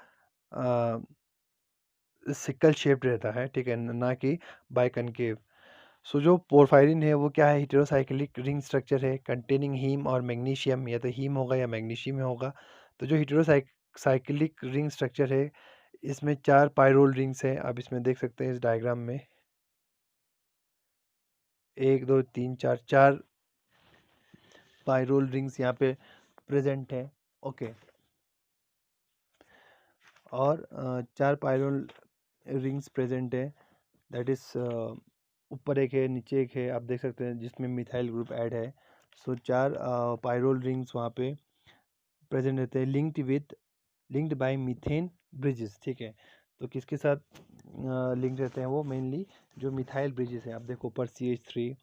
[SPEAKER 1] सिकल शेप्ड रहता है। ठीक है, ना कि बाइकनकेव। सो जो पोरफायरिन है वो क्या है? हेटेरोसाइक्लिक रिंग स्ट्रक्चर है कंटेनिंग हीम और मैग्नीशियम, या तो हीम होगा या मैग्नीशियम होगा। तो जो हेटेरोसाइक्लिक रिंग स्ट्रक्चर है इसमें 4 पायरोल रिंग्स हैं। आप इसमें देख सकते हैं इस डायग्राम में, 1 2 3 4, 4 पायरोल रिंग्स यहाँ पे प्रेजेंट है। ओके, और 4 पायरोल रिंग्स प्रेजेंट है, दैट इज ऊपर एक है नीचे एक है, आप देख सकते हैं, जिसमें मिथाइल ग्रुप ऐड है। सो 4 पायरोल रिंग्स वहाँ पे प्रेजेंट रहते हैं, लिंक्ड बाय मीथेन ब्रिजेस। ठीक है, तो किसके साथ लिंक रहते हैं वो? मेनली जो मिथाइल ब्रिजेस हैं। आप देखो ऊपर CH3,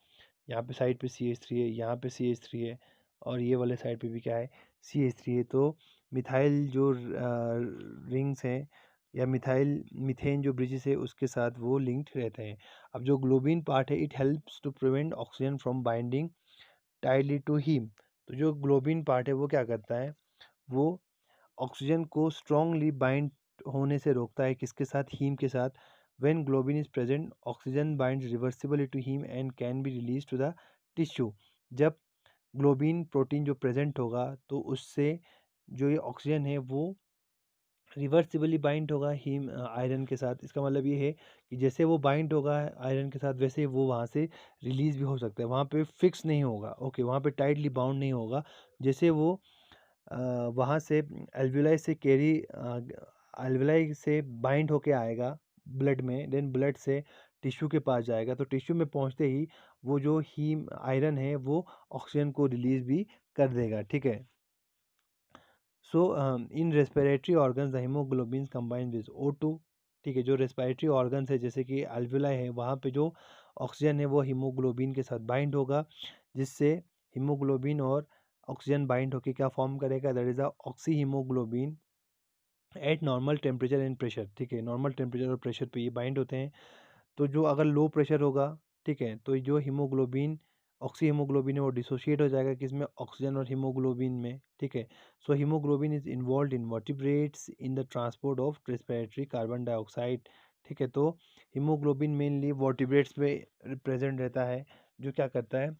[SPEAKER 1] यहाँ पे साइड पे CH3 है, यहाँ पे CH3 है, और ये वाले साइड पे भी क्या है? CH3 है। तो मिथाइल जो रिंग्स हैं या मीथेन जो ब्रिजेस है उसके साथ वो लिंक्ड रहते हैं। अब जो ग्लोबिन पार्ट है it helps to prevent oxygen from binding tightly to haem. तो जो ग्लोबिन पार्ट है वो क्या करता है? वो ऑक्सीजन को स्ट्रांगली बाइंड होने से रोकता है, किसके साथ? हीम के साथ। When globin is present oxygen binds reversibly to haem and can be release to the tissue. जब ग्लोबिन प्रोटीन जो प्रेजेंट होगा तो उससे जो ये ऑक्सीजन है वो रिवर्सिबली बाइंड होगा हीम आयरन के साथ। इसका मतलब ये है कि जैसे वो बाइंड होगा आयरन के साथ वैसे वो वहाँ से रिलीज भी हो सकता है, वहाँ पे फिक्स नहीं होगा। ओके, वहाँ पे टाइटली बाउंड नहीं होगा। जैसे वो वहाँ से एल्विलाई से कैरी एल्विलाई से बाइंड होके आएगा ब्लड में, देन ब्लड से टिश्यू के पास जाएगा, तो टिश्यू में पहुँचते ही वो जो हीम आयरन है वो ऑक्सीजन को रिलीज भी कर देगा। ठीक है, so in respiratory organs the haemoglobin combine with O2। ठीक है, जो रेस्पिरेटरी ऑर्गन्स है जैसे कि एल्विलाई है वहाँ पे जो ऑक्सीजन है वो हीमोग्लोबिन के साथ बाइंड होगा, जिससे हीमोग्लोबिन और ऑक्सीजन बाइंड होकर क्या फॉर्म करेगा? That is the oxy haemoglobin eight normal temperature and pressure. ठीक है, नॉर्मल टेम्परेचर और प्रेशर पे ये बाइंड होते हैं। तो जो अगर लो प्रेशर होगा, ठीक है, तो जो हीमोग्लोबिन ऑक्सी हीमोग्लोबिन है वो डिसोशिएट हो जाएगा किसमें? ऑक्सीजन और हीमोग्लोबिन में। ठीक है, so haemoglobin is involve in vertebrates in the transport of respiratory carbon dioxide. ठीक है, तो हीमोग्लोबिन मेनली वर्टिब्रेट्स में प्रेजेंट रहता है, जो क्या करता है?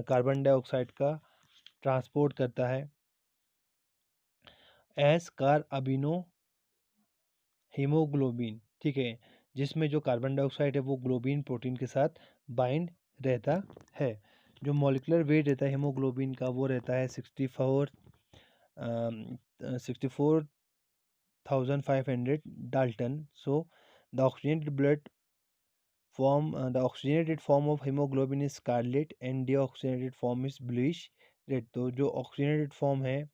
[SPEAKER 1] कार्बन डाइऑक्साइड का ट्रांसपोर्ट करता है एस कार अबिनो हीमोग्लोबिन। ठीक है, जिसमें जो कार्बन डाइऑक्साइड है वो ग्लोबिन प्रोटीन के साथ बाइंड रहता है। जो मॉलिक्यूलर वेट रहता है हीमोग्लोबिन का वो रहता है 64,500 dalton. So the oxygenated form of haemoglobin is scarlet and deoxygenated form is bluish red. तो जो ऑक्सीजनेटेड फॉर्म है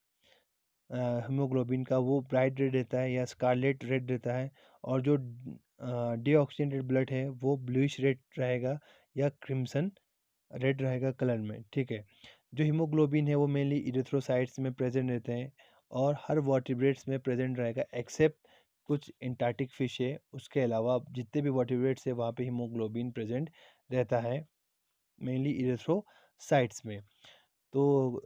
[SPEAKER 1] हीमोग्लोबिन का वो ब्राइट रेड रहता है या स्कारलेट रेड रहता है, और जो डीऑक्सीजनेटेड ब्लड है वो ब्लूइश रेड रहेगा या क्रिम्सन रेड रहेगा कलर में। ठीक है, जो हीमोग्लोबिन है वो मेनली इरिथ्रोसाइट्स में प्रेजेंट रहते हैं और हर वर्टिब्रेट्स में प्रेजेंट रहेगा एक्सेप्ट कुछ एंटार्क्टिक फिश है, उसके अलावा जितने भी वर्टिब्रेट्स है वहाँ पे हीमोग्लोबिन प्रेजेंट रहता है, मेनली इरिथ्रोसाइट्स में। तो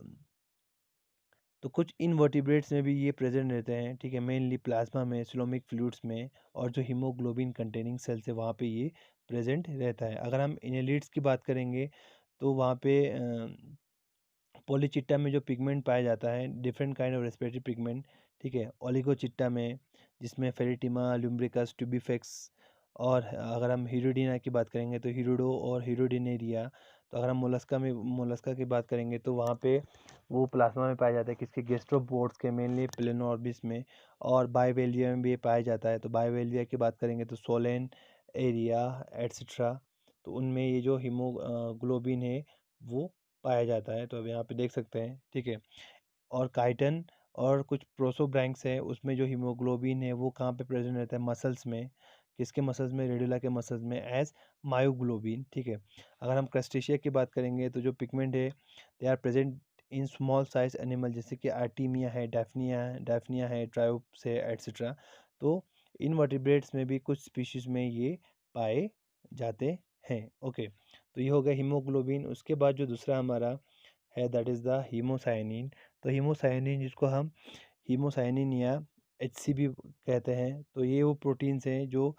[SPEAKER 1] कुछ इनवर्टिब्रेट्स में भी ये प्रेजेंट रहते हैं। ठीक है, मेनली प्लाज्मा में, सिलोमिक फ्लूइड्स में, और जो हीमोग्लोबिन कंटेनिंग सेल्स है वहाँ पे ये प्रेजेंट रहता है। अगर हम इनहेलिट्स की बात करेंगे तो वहाँ पे पॉलीचिट्टा में जो पिगमेंट पाया जाता है, different kind of respiratory pigment, ठीक है। ओलिगोचिट्टा में, जिसमें फेरिटिमा, लुम्ब्रिकस, ट्यूबिफेक्स, और अगर हम हीरोडिना की बात करेंगे तो हीरोडो और हीरोडिनेरिया। तो अगर हम मोलस्का में, मोलस्का की बात करेंगे तो वहाँ पे वो प्लाज्मा में पाया जाता है, किसके, गैस्ट्रोपोड्स के, मेनली प्लेनोर्बिस में। और बाइवेल्विया में भी ये पाया जाता है। तो बाइवेल्विया की बात करेंगे तो सोलेन, एरिया, एट्सेट्रा। तो उनमें ये जो हीमोग्लोबिन है वो पाया जाता है। तो अब यहाँ पे देख सकते हैं, ठीक है। और काइटन और कुछ प्रोसोब्रैंक्स है, उसमें जो हीमोग्लोबिन है वो कहाँ पे प्रेजेंट रहता है, मसल्स में। किसके मसल्स में, रेडुला के मसल्स में, एज मायोग्लोबिन, ठीक है। अगर हम क्रस्टेशिया की बात करेंगे तो जो पिगमेंट है they are present in small size animal, जैसे कि आर्टीमिया है, डाफनिया है, ट्रायोप्स है, एट्सेट्रा। तो इन वर्टिब्रेट्स में भी कुछ स्पीशीज में ये पाए जाते हैं। ओके, तो ये हो गया हीमोग्लोबिन। उसके बाद जो दूसरा हमारा है दैट इज़ द हीमोसाइनिन। तो हीमोसाइनिन, जिसको हम हीमोसाइनिन या HCG कहते हैं, तो ये वो प्रोटीन्स हैं जो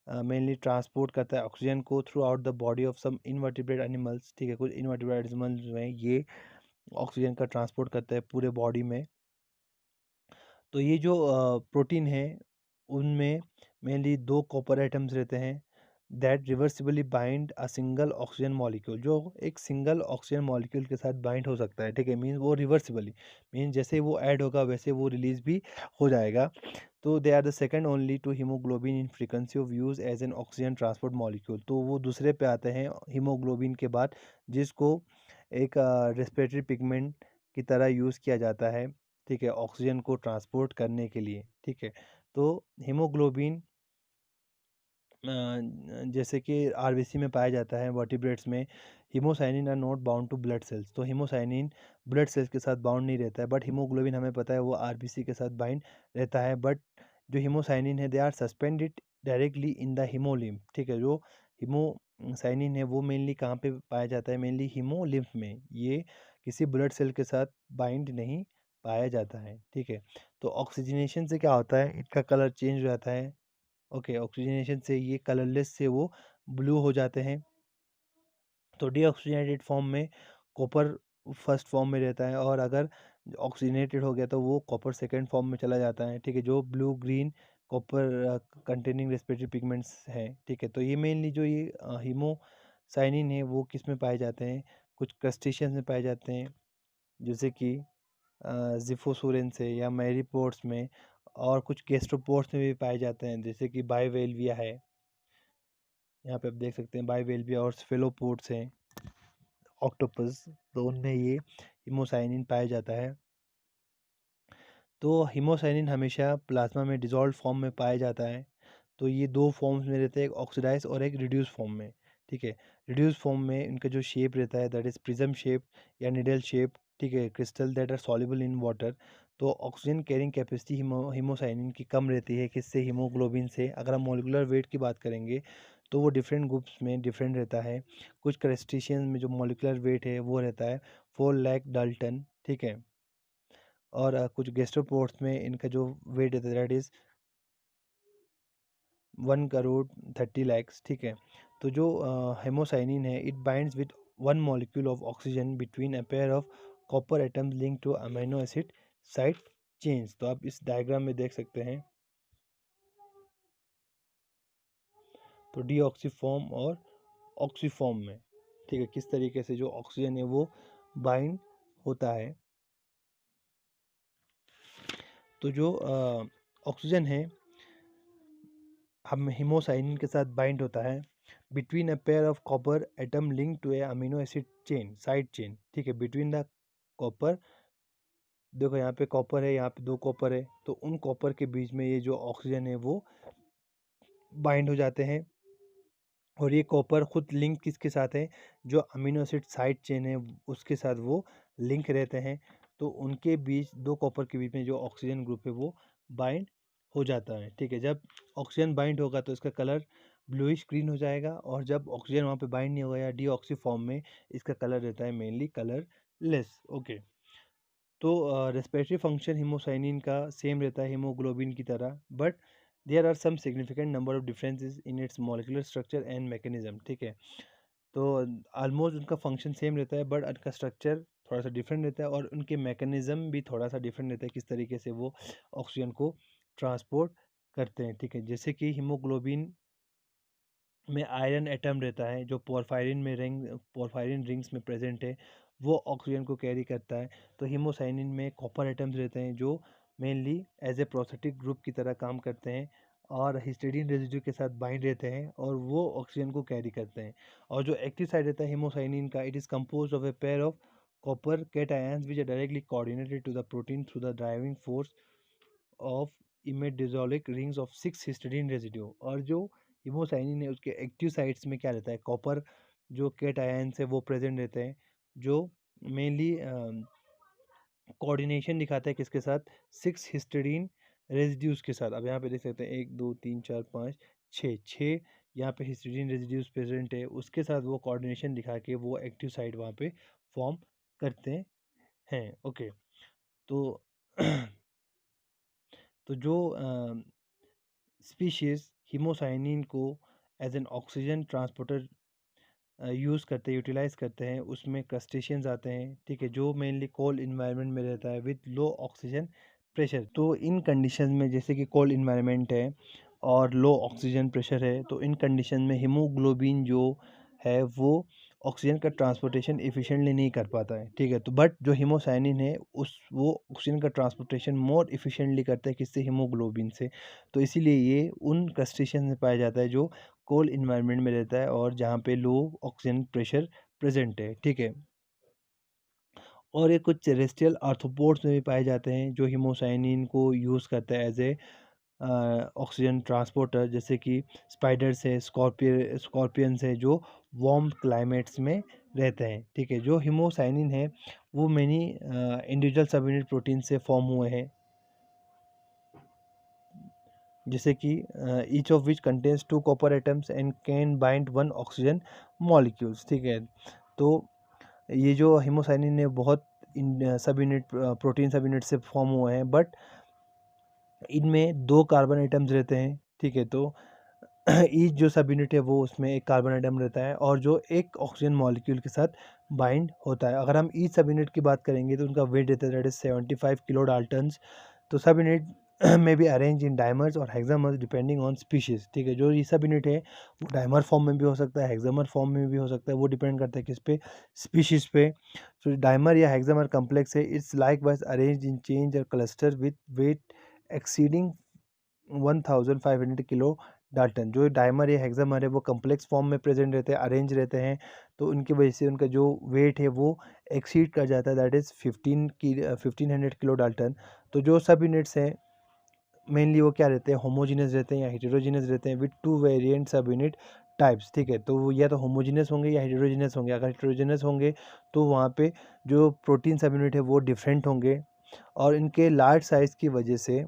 [SPEAKER 1] मेनली ट्रांसपोर्ट करता है ऑक्सीजन को throughout the body of some invertebrate animals, ठीक है। कुछ इनवर्टिब्रेट एनिमल्स में ये ऑक्सीजन का ट्रांसपोर्ट करता है पूरे बॉडी में। तो ये जो प्रोटीन है उनमें मेनली दो कॉपर एटम्स रहते हैं that reversibly bind a single oxygen molecule, जो एक सिंगल ऑक्सीजन मॉलिक्यूल के साथ बाइंड हो सकता है, ठीक है। मीन वो रिवर्सिबली, मीन जैसे वो ऐड होगा वैसे वो रिलीज भी हो जाएगा। तो they are the second only to haemoglobin in frequency of use as an oxygen transport molecule. तो वो दूसरे पे आते हैं हीमोग्लोबिन के बाद, जिसको एक रेस्पिरेटरी पिगमेंट की तरह यूज़ किया जाता है, ठीक है, ऑक्सीजन को ट्रांसपोर्ट करने के लिए, ठीक है। तो हीमोग्लोबिन जैसे कि आरबीसी में पाया जाता है, वर्टिब्रेट्स में। Haemocyanin are not bound to blood cells, तो हीमोसाइनिन ब्लड सेल्स के साथ बाउंड नहीं रहता है, बट हीमोग्लोबिन हमें पता है वो आरबीसी के साथ बाइंड रहता है। बट जो हीमोसाइनिन है they are suspended directly in the haemolymph, ठीक है। जो हीमोसाइनिन है वो मेनली कहाँ पे पाया जाता है, मेनली हीमोलिम्फ में। ये किसी ब्लड सेल के साथ बाइंड नहीं पाया जाता है, ठीक है। तो ऑक्सीजनेशन से क्या होता है, इनका कलर चेंज हो जाता है। ओके, ऑक्सीजनेशन से ये कलरलेस से वो ब्लू हो जाते हैं। तो डीऑक्सीजनेटेड फॉर्म में कॉपर फर्स्ट फॉर्म में रहता है, और अगर ऑक्सीजनेटेड हो गया तो वो कॉपर सेकेंड फॉर्म में चला जाता है, ठीक है। जो blue green copper containing respiratory pigments हैं, ठीक है। तो ये मेनली जो ये हीमोसाइनिन है वो किस में पाए जाते हैं, कुछ क्रस्टेशियंस में पाए जाते हैं, जैसे कि जिफोसुरेंस है या मैरीपोड्स में, और कुछ गैस्ट्रोपोड्स में भी पाए जाते हैं, जैसे कि बाइवेल्विया है, यहाँ पे आप देख सकते हैं बाइवेल्विया, और स्फेलोपोड्स हैं, ऑक्टोपस। तो उनमें ये हीमोसाइनिन पाया जाता है। तो हीमोसाइनिन हमेशा प्लाज्मा में डिसॉल्व फॉर्म में पाया जाता है। तो ये दो फॉर्म्स में रहते हैं, एक ऑक्सीडाइज और एक रिड्यूस फॉर्म में, ठीक है। रिड्यूस फॉर्म में इनका जो शेप रहता है दैट इज प्रिज्म शेप या निडल शेप, ठीक है। Crystal that are soluble in water. तो ऑक्सीजन कैरिंग कैपेसिटी हीमोसाइनिन की कम रहती है, किससे, हीमोग्लोबिन से। अगर हम मोलिकुलर वेट की बात करेंगे तो वो डिफरेंट ग्रुप्स में डिफरेंट रहता है। कुछ क्रस्टेशियंस में जो मोलिकुलर वेट है वो रहता है 4 लाख डाल्टन, ठीक है। और कुछ गैस्ट्रोपोड्स में इनका जो वेट रहता है दैट इज 1 करोड़ 30 lakhs, ठीक है। तो जो हेमोसाइनिन है it binds with one molecule of oxygen between a pair of copper atoms link to amino acid side chains. तो आप इस डायग्राम में देख सकते हैं। तो डीऑक्सीफॉर्म और ऑक्सीफॉर्म में, ठीक है, किस तरीके से जो ऑक्सीजन है वो बाइंड होता है। तो जो ऑक्सीजन है हम हीमोसाइनिन के साथ बाइंड होता है between a pair of copper atom link to a amino acid chain, side chain, ठीक है। बिटवीन द कॉपर, देखो यहाँ पे कॉपर है, यहाँ पे दो कॉपर है, तो उन कॉपर के बीच में ये जो ऑक्सीजन है वो बाइंड हो जाते हैं। और ये कॉपर खुद लिंक किसके साथ है, जो अमीनो एसिड साइड चेन है उसके साथ वो लिंक रहते हैं। तो उनके बीच, दो कॉपर के बीच में जो ऑक्सीजन ग्रुप है वो बाइंड हो जाता है, ठीक है। जब ऑक्सीजन बाइंड होगा तो इसका कलर ब्लूइश ग्रीन हो जाएगा, और जब ऑक्सीजन वहाँ पे बाइंड नहीं होगा या डीऑक्सी फॉर्म में, इसका कलर रहता है मेनली कलरलेस। ओके, तो रेस्पिरेटरी फंक्शन हीमोसाइनिन का सेम रहता है हीमोग्लोबिन की तरह, but there are some significant number of differences in its molecular structure and mechanism, ठीक है। तो ऑलमोस्ट उनका फंक्शन सेम रहता है, बट उनका स्ट्रक्चर थोड़ा सा डिफरेंट रहता है और उनके मैकेनिज्म भी थोड़ा सा डिफरेंट रहता है, किस तरीके से वो ऑक्सीजन को ट्रांसपोर्ट करते हैं, ठीक है। जैसे कि हीमोग्लोबिन में आयरन एटम रहता है जो पोरफायरिन रिंग्स में प्रेजेंट है, वो ऑक्सीजन को कैरी करता है। तो हीमोसाइनिन में कॉपर एटम्स रहते हैं जो mainly as a prosthetic group की तरह काम करते हैं और हिस्टिडीन रेजिड्यू के साथ बाइंड रहते हैं और वो ऑक्सीजन को कैरी करते हैं। और जो एक्टिव साइड रहता है हीमोसाइनिन का, it is compose of a pair of copper cations which are directly coordinated to the protein through the driving force of imidazolic rings of 6 histidine residue. और जो हिमोसाइनिन है उसके एक्टिव साइट्स में क्या रहता है, कॉपर जो केट आयंस है वो प्रेजेंट रहते हैं, जो मेनली कोऑर्डिनेशन दिखाता है किसके साथ, 6 हिस्टिडीन रेजिड्यूज के साथ। अब यहाँ पे देख सकते हैं 1 2 3 4 5 6 यहाँ पे हिस्टिडीन रेजिड्यूज प्रेजेंट है, उसके साथ वो कोऑर्डिनेशन दिखा के वो एक्टिव साइट वहाँ पे फॉर्म करते हैं। ओके, तो तो जो स्पीशीज हीमोसाइनिन को as an oxygen transporter use करते हैं, यूटिलाइज करते हैं, उसमें क्रस्टेशियंस आते हैं, ठीक है, जो मेनली कोल्ड इन्वायरमेंट में रहता है विद लो ऑक्सीजन प्रेशर। तो इन कंडीशन में जैसे कि कोल्ड इन्वायरमेंट है और लो ऑक्सीजन प्रेशर है, तो इन कंडीशन में हीमोग्लोबिन जो है वो ऑक्सीजन का ट्रांसपोर्टेशन एफिशिएंटली नहीं कर पाता है, ठीक है। तो बट जो हीमोसाइनिन है उस वो ऑक्सीजन का ट्रांसपोर्टेशन मोर एफिशिएंटली करता है, किससे, हीमोग्लोबिन से। तो इसीलिए ये उन क्रस्टेशियन में पाया जाता है जो कोल्ड इन्वायरमेंट में रहता है और जहाँ पे लो ऑक्सीजन प्रेशर प्रेजेंट है, ठीक है। और ये कुछ टेरेस्ट्रियल आर्थ्रोपोड्स में भी पाए जाते हैं जो हीमोसाइनिन को यूज़ करते हैं एज ए ऑक्सीजन ट्रांसपोर्टर, जैसे कि स्पाइडर्स है, स्कॉर्पियंस है, जो वार्म क्लाइमेट्स में रहते हैं, ठीक है। जो हीमोसाइनिन है वो मैनी इंडिविजुअल सब यूनिट प्रोटीन से फॉर्म हुए हैं, जैसे कि each of which contains 2 copper atoms and can bind 1 oxygen molecules, ठीक है। तो ये जो हीमोसाइनिन है बहुत सब यूनिट प्रोटीन सब यूनिट से फॉर्म हुए हैं, बट इनमें 2 कार्बन एटम्स रहते हैं, ठीक है। तो ईच जो सब यूनिट है वो उसमें एक कार्बन एटम रहता है और जो एक ऑक्सीजन मॉलिक्यूल के साथ बाइंड होता है। अगर हम ईच सब यूनिट की बात करेंगे तो उनका वेट रहता है दैट इज 75 किलो डाल्टन्स। तो सब यूनिट में भी अरेंज इन डाइमर्स और हेक्सामर्स डिपेंडिंग ऑन स्पीशीज, ठीक है। जो ये सब यूनिट है वो डाइमर फॉर्म में भी हो सकता है, हेक्सामर फॉर्म में भी हो सकता है, वो डिपेंड करता है किस पे, स्पीशीज पे। तो डाइमर या हेक्सामर कम्प्लेक्स है, it's likewise arrange in chains और cluster with weight exceeding 1500 kilo dalton. जो डाइमर या हेक्सामर है वो कम्प्लेक्स फॉर्म में प्रेजेंट रहते हैं, अरेंज रहते हैं, तो उनकी वजह से उनका जो वेट है वो एक्सीड कर जाता है, दैट इज़ 1500 किलो डाल्टन। तो जो सब यूनिट्स हैं मेनली वो क्या रहते हैं, होमोजीनियस रहते हैं या हेटेरोजीनियस रहते हैं विद 2 वेरिएंट सब यूनिट टाइप्स, ठीक है। तो वो या तो होमोजीनियस होंगे या हेटेरोजीनियस होंगे। अगर हेटेरोजीनियस होंगे तो वहाँ पे जो प्रोटीन सब यूनिट है वो डिफरेंट होंगे और इनके लार्ज साइज़ की वजह से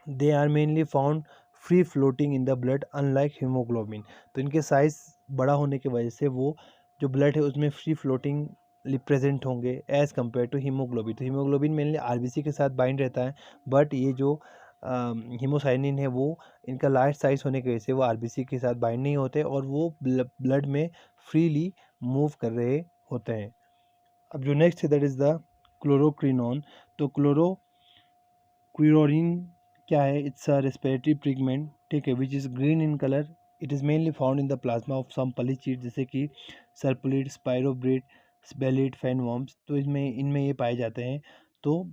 [SPEAKER 1] they are mainly found free floating in the blood unlike haemoglobin. तो इनके साइज़ बड़ा होने की वजह से वो जो ब्लड है उसमें फ्री फ्लोटिंग प्रेजेंट होंगे एज़ कम्पेयर टू हीमोग्लोबिन। तो हीमोग्लोबिन मेनली आरबीसी के साथ बाइंड रहता है, बट ये जो हीमोसाइनिन है वो इनका लार्ज साइज होने की वजह से वो आरबीसी के साथ बाइंड नहीं होते और वो ब्लड में फ्रीली मूव कर रहे होते हैं। अब जो नेक्स्ट है दैट इज़ द क्लोरोक्विनोन। तो क्लोरोक्विनोन क्या है, इट्स अ रेस्पिरेटरी पिगमेंट, ठीक है, which is green in colour. It is mainly found in the plasma of some polychaete जैसे कि सर्पुलिड, स्पाइरोब्रिड, स्पेलिड, फैनवॉर्म्स। तो इसमें इनमें ये पाए जाते हैं। तो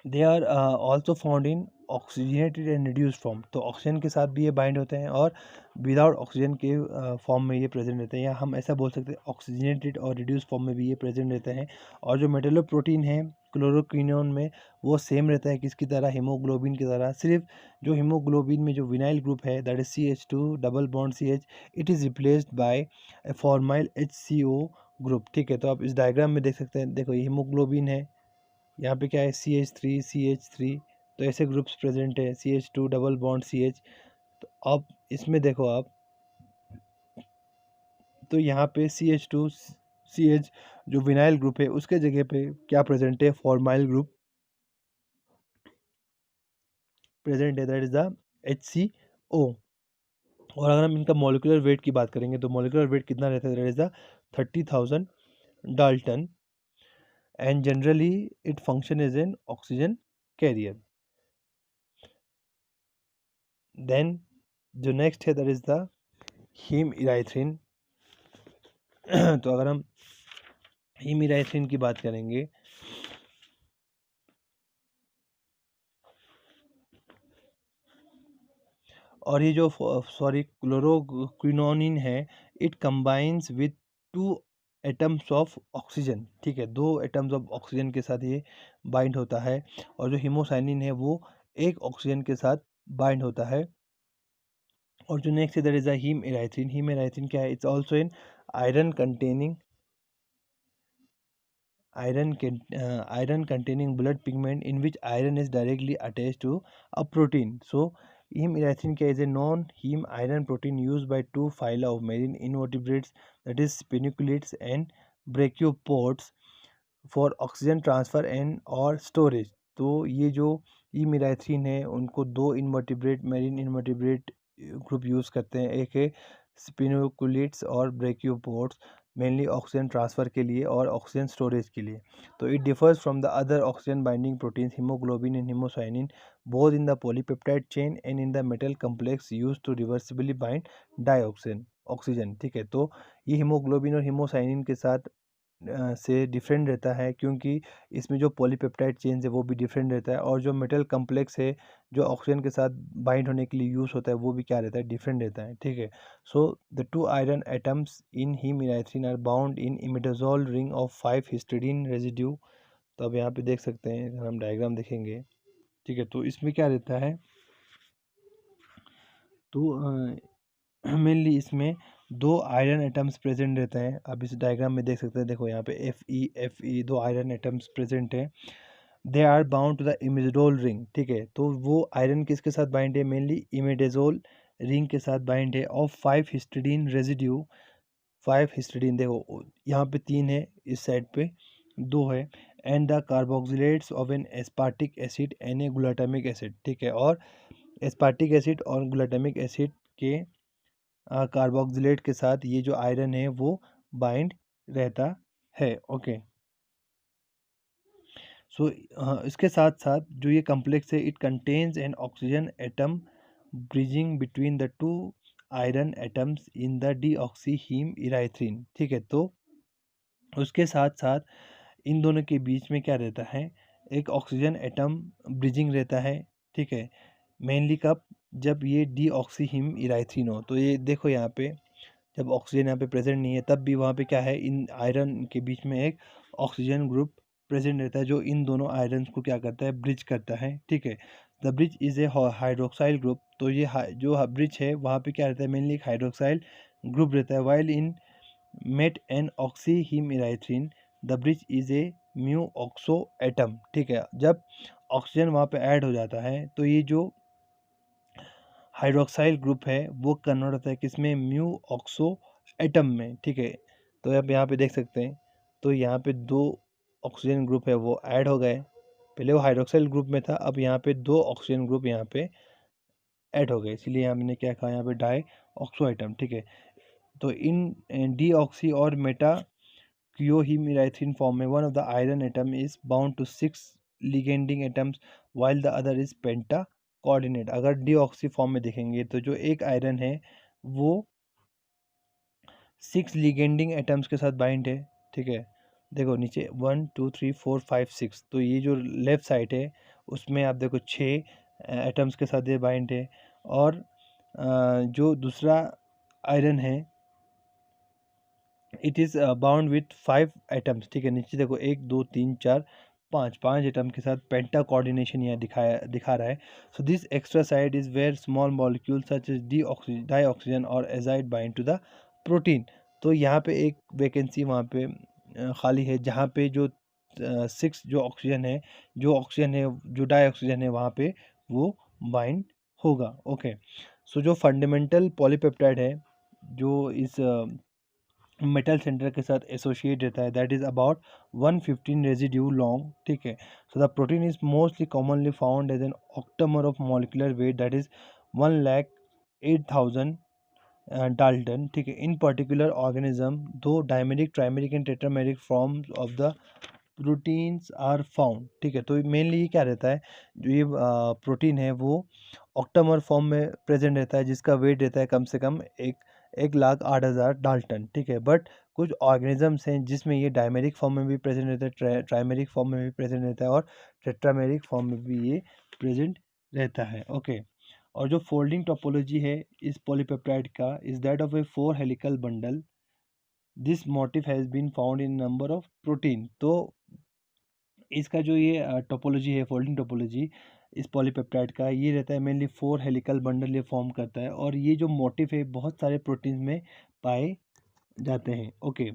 [SPEAKER 1] they are also found in oxygenated and reduce form. तो ऑक्सीजन के साथ भी ये बाइंड होते हैं और विदाउट ऑक्सीजन के फॉर्म में ये प्रेजेंट रहते हैं, या हम ऐसा बोल सकते हैं ऑक्सीजनेटेड और रिड्यूस फॉर्म में भी ये प्रेजेंट रहते हैं। और जो मेटेलोप्रोटीन है क्लोरोक्विनोन में वो सेम रहता है किसकी तरह, हीमोग्लोबिन की तरह। सिर्फ जो हीमोग्लोबिन में जो विनाइल ग्रुप है that is CH2 double bond CH, it is replaced by A formyl HCO group, ठीक है। तो आप इस डायग्राम में देख सकते हैं, देखो ये हीमोग्लोबिन है, यहाँ पे क्या है CH3 तो ऐसे ग्रुप्स प्रेजेंट है, CH2 डबल बॉन्ड CH। तो अब इसमें देखो आप, तो यहाँ पे CH2 CH जो विनाइल ग्रुप है उसके जगह पे क्या प्रेजेंट है, फॉर्माइल ग्रुप प्रेजेंट है, दैट इज द HCO। और अगर हम इनका मॉलिक्यूलर वेट की बात करेंगे तो मॉलिक्यूलर वेट कितना रहता है, that is the 30,000 dalton, and generally it function is an oxygen carrier. Then जो नेक्स्ट है that is the haemerythrin. तो अगर हम हीम इराइथ्रिन की बात करेंगे और ये जो सॉरी क्लोरोक्विनोनिन है, it combines with 2 atoms of oxygen, ठीक है, 2 एटम्स ऑफ ऑक्सीजन के साथ ये बाइंड होता है। और जो हिमोसाइनिन है वो एक ऑक्सीजन के साथ बाइंड होता है। और जो नेक्स्ट है that is the hemerythrin. Hemerythrin क्या है, it's also in iron containing iron containing blood pigment in which iron is directly attached to a protein. So heme erythrin is a non-heme iron protein used by two phyla of marine invertebrates, that is spinaculates and brachiopods, for oxygen transfer and और स्टोरेज। तो ये जो ईमिराइथ्रिन है उनको दो invertebrate marine invertebrate group use करते हैं, एक है स्पिनोकुलेट्स और ब्रेकियोपोड्स, मेनली ऑक्सीजन ट्रांसफ़र के लिए और ऑक्सीजन स्टोरेज के लिए। तो it differs from the other oxygen binding proteins hemoglobin and hemocyanin both in the polypeptide chain and in the metal complex use to reversibly bind dioxygen oxygen, ठीक है। तो ये हीमोग्लोबिन और हीमोसाइनिन के साथ से डिफरेंट रहता है, क्योंकि इसमें जो पॉलीपेप्टाइड चेन्स है वो भी डिफरेंट रहता है, और जो मेटल कम्प्लेक्स है जो ऑक्सीजन के साथ बाइंड होने के लिए यूज़ होता है वो भी क्या रहता है, डिफरेंट रहता है, ठीक है। So the 2 iron atoms in hemerythrin are bound in imidazole ring of 5 histidine residue. तो अब यहाँ पे देख सकते हैं, अगर हम डायग्राम देखेंगे, ठीक है, तो इसमें क्या रहता है, तो मेनली इसमें 2 आयरन एटम्स प्रेजेंट रहते हैं। आप इस डायग्राम में देख सकते हैं, देखो यहाँ पे Fe 2 आयरन एटम्स प्रेजेंट हैं। They are bound to the imidazole ring, ठीक है। तो वो आयरन किसके साथ बाइंड है, मेनली इमिडाजोल रिंग के साथ बाइंड है, ऑफ 5 हिस्टिडीन रेजिड्यू। 5 हिस्टिडीन, देखो यहाँ पे 3 है, इस साइड पे 2 है, and the carboxylates of an aspartic acid and a glutamic acid, ठीक है। और एस्पार्टिक एसिड और ग्लूटामिक एसिड के कार्बोक्सिलेट के साथ ये जो आयरन है वो बाइंड रहता है, ओके। सो इसके साथ साथ जो ये कम्प्लेक्स है, it contains an oxygen atom bridging between the 2 iron atoms in the deoxy haem इराइथ्रिन, ठीक है। तो उसके साथ साथ इन दोनों के बीच में क्या रहता है, एक ऑक्सीजन एटम ब्रिजिंग रहता है, ठीक है। मेनली कब, जब ये डीऑक्सी हीम इराइथ्रिन हो। तो ये देखो यहाँ पे जब ऑक्सीजन यहाँ पे प्रेजेंट नहीं है तब भी वहाँ पे क्या है, इन आयरन के बीच में एक ऑक्सीजन ग्रुप प्रेजेंट रहता है जो इन दोनों आयरन्स को क्या करता है, ब्रिज करता है, ठीक है। The bridge is A hydroxyl group. तो ये जो ब्रिज है वहाँ पे क्या रहता है, मेनली एक हाइड्रोक्साइल ग्रुप रहता है। While in met and oxy hemerythrin the bridge is a mu oxo atom, ठीक है। जब ऑक्सीजन वहाँ पे ऐड हो जाता है तो ये जो हाइड्रोक्साइल ग्रुप है वो कन्वर्ट होता है किसमें, म्यू ऑक्सो एटम में, ठीक है। तो आप यहाँ पे देख सकते हैं, तो यहाँ पे 2 ऑक्सीजन ग्रुप है वो ऐड हो गए, पहले वो हाइड्रोक्साइल ग्रुप में था, अब यहाँ पे 2 ऑक्सीजन ग्रुप यहाँ पे ऐड हो गए, इसलिए हमने क्या कहा यहाँ पे डाई ऑक्सो एटम, ठीक है। तो इन डी ऑक्सी और मेटा क्योहीमिराइथ्रिन फॉर्म में one of the iron atom is bound to 6 liganding atoms while the other is penta coordinate. अगर डीऑक्सी फॉर्म में देखेंगे तो जो एक आयरन है वो 6 लिगेंडिंग एटम्स के साथ बाइंड है, ठीक है। देखो नीचे 1 2 3 4 5 6, तो ये जो लेफ्ट साइड है उसमें आप देखो 6 एटम्स के साथ ये बाइंड है, और जो दूसरा आयरन है it is bound with 5 atoms, ठीक है। नीचे देखो 1 2 3 4 5 एटम के साथ पेंटा कोऑर्डिनेशन यहाँ दिखा रहा है। So this extra side is where small molecule such as dioxygen और azide bind to the protein. तो यहाँ पे एक वैकेंसी वहाँ पे खाली है जहाँ पे जो 6 जो ऑक्सीजन है जो डाई ऑक्सीजन है वहाँ पे वो बाइंड होगा, ओके। सो जो फंडामेंटल पॉलीपेप्टाइड है जो इस मेटल सेंटर के साथ एसोसिएट रहता है, that is about 115 residue long, ठीक है। So the protein is mostly commonly found as an octamer of molecular weight, that is 1,08,000 dalton, ठीक है। इन पर्टिकुलर ऑर्गेनिज्म दो dimeric, trimeric and tetrameric forms of the proteins are found, ठीक है। तो मेनली ये क्या रहता है, जो ये प्रोटीन है वो ऑक्टामर फॉर्म में प्रेजेंट रहता है, जिसका वेट रहता है कम से कम 1,08,000 डाल्टन, ठीक है। बट कुछ ऑर्गेनिजम्स हैं जिसमें ये डायमेरिक फॉर्म में भी प्रेजेंट रहता है, ट्राइमेरिक फॉर्म में भी प्रेजेंट रहता है, और टेट्रामेरिक फॉर्म में भी ये प्रेजेंट रहता है, ओके। और जो फोल्डिंग टोपोलॉजी है इस पॉलीपेप्टाइड का is that of a 4 helical bundle, this motif has been found in number of protein. तो इसका जो ये टोपोलॉजी है, फोल्डिंग टोपोलॉजी इस पॉलीपेप्टाइड का, ये रहता है मेनली 4 हेलिकल बंडल ये फॉर्म करता है, और ये जो मोटिव है बहुत सारे प्रोटीन में पाए जाते हैं, ओके।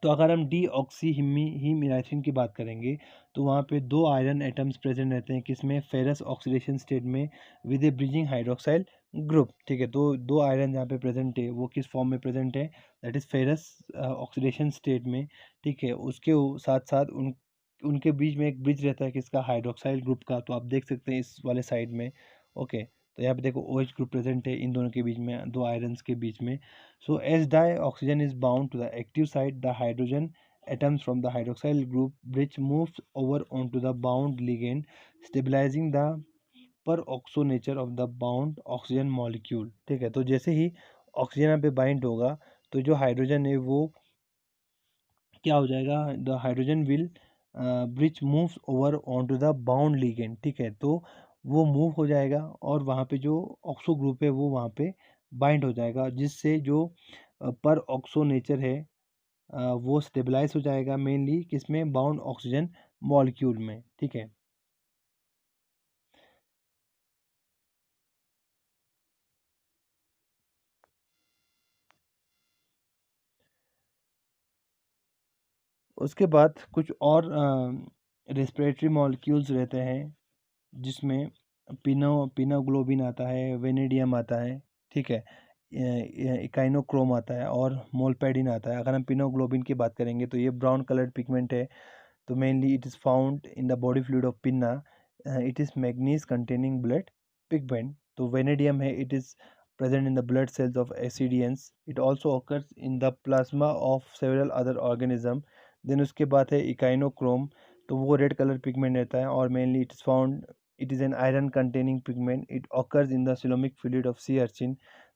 [SPEAKER 1] तो अगर हम डी ऑक्सी हीमिराइसिन की बात करेंगे, तो वहाँ पे दो आयरन एटम्स प्रेजेंट रहते हैं, किसमें, फेरस ऑक्सीडेशन स्टेट में with A bridging hydroxyl group, ठीक है। तो दो आयरन जहाँ पे प्रेजेंट है वो किस फॉर्म में प्रेजेंट है, that is ferrous oxidation state में, ठीक है। उसके साथ साथ उनके बीच में एक ब्रिज रहता है किसका, हाइड्रोक्साइल ग्रुप का। तो आप देख सकते हैं इस वाले साइड में, ओके। तो यहाँ पे देखो OH ग्रुप प्रेजेंट है इन दोनों के बीच में, दो आयरन्स के बीच में। So as di-oxygen is bound to the active site, the hydrogen atoms from the hydroxyl group bridge moves over onto the bound ligand, stabilizing the peroxo nature of the bound oxygen molecule, ठीक है। तो जैसे ही ऑक्सीजन यहाँ पे बाइंड होगा, तो जो हाइड्रोजन है वो क्या हो जाएगा, the hydrogen will bridge moves over on to the bound ligand, ठीक है। तो वो मूव हो जाएगा और वहाँ पे जो ऑक्सो ग्रुप है वो वहाँ पे बाइंड हो जाएगा, जिससे जो पर ऑक्सो नेचर है वो स्टेबलाइज हो जाएगा, मेनली किसमें, बाउंड ऑक्सीजन मॉलिक्यूल में, ठीक है। उसके बाद कुछ और रेस्पिरेटरी मॉलिक्यूल्स रहते हैं, जिसमें पिनोग्लोबिन आता है, वेनेडियम आता है, ठीक है, इकाइनोक्रोम आता है और मोलपेडिन आता है। अगर हम पिनोग्लोबिन की बात करेंगे तो ये ब्राउन कलर्ड पिगमेंट है। तो mainly it is found in the body fluid of pinna, it is manganese containing blood pigment. तो वेनेडियम है, it is present in the blood cells of acidians, it also occurs in the plasma of several other organism। Then उसके बाद है इकाइनोक्रोम, तो वो रेड कलर पिगमेंट रहता है और mainly it is found, it is an iron containing pigment, it occurs in the coelomic fluid of sea urchin.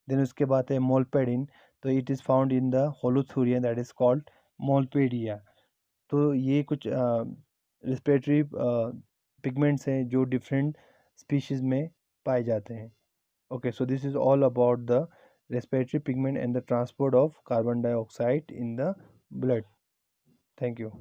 [SPEAKER 1] Then उसके बाद है मोलपेडिन, तो it is found in the holothurian, that is called Molpadia. तो ये कुछ रिस्पिरेटरी पिगमेंट्स हैं जो डिफरेंट स्पीशीज़ में पाए जाते हैं, okay. So this is all about the respiratory pigment and the transport of carbon dioxide in the blood. Thank you.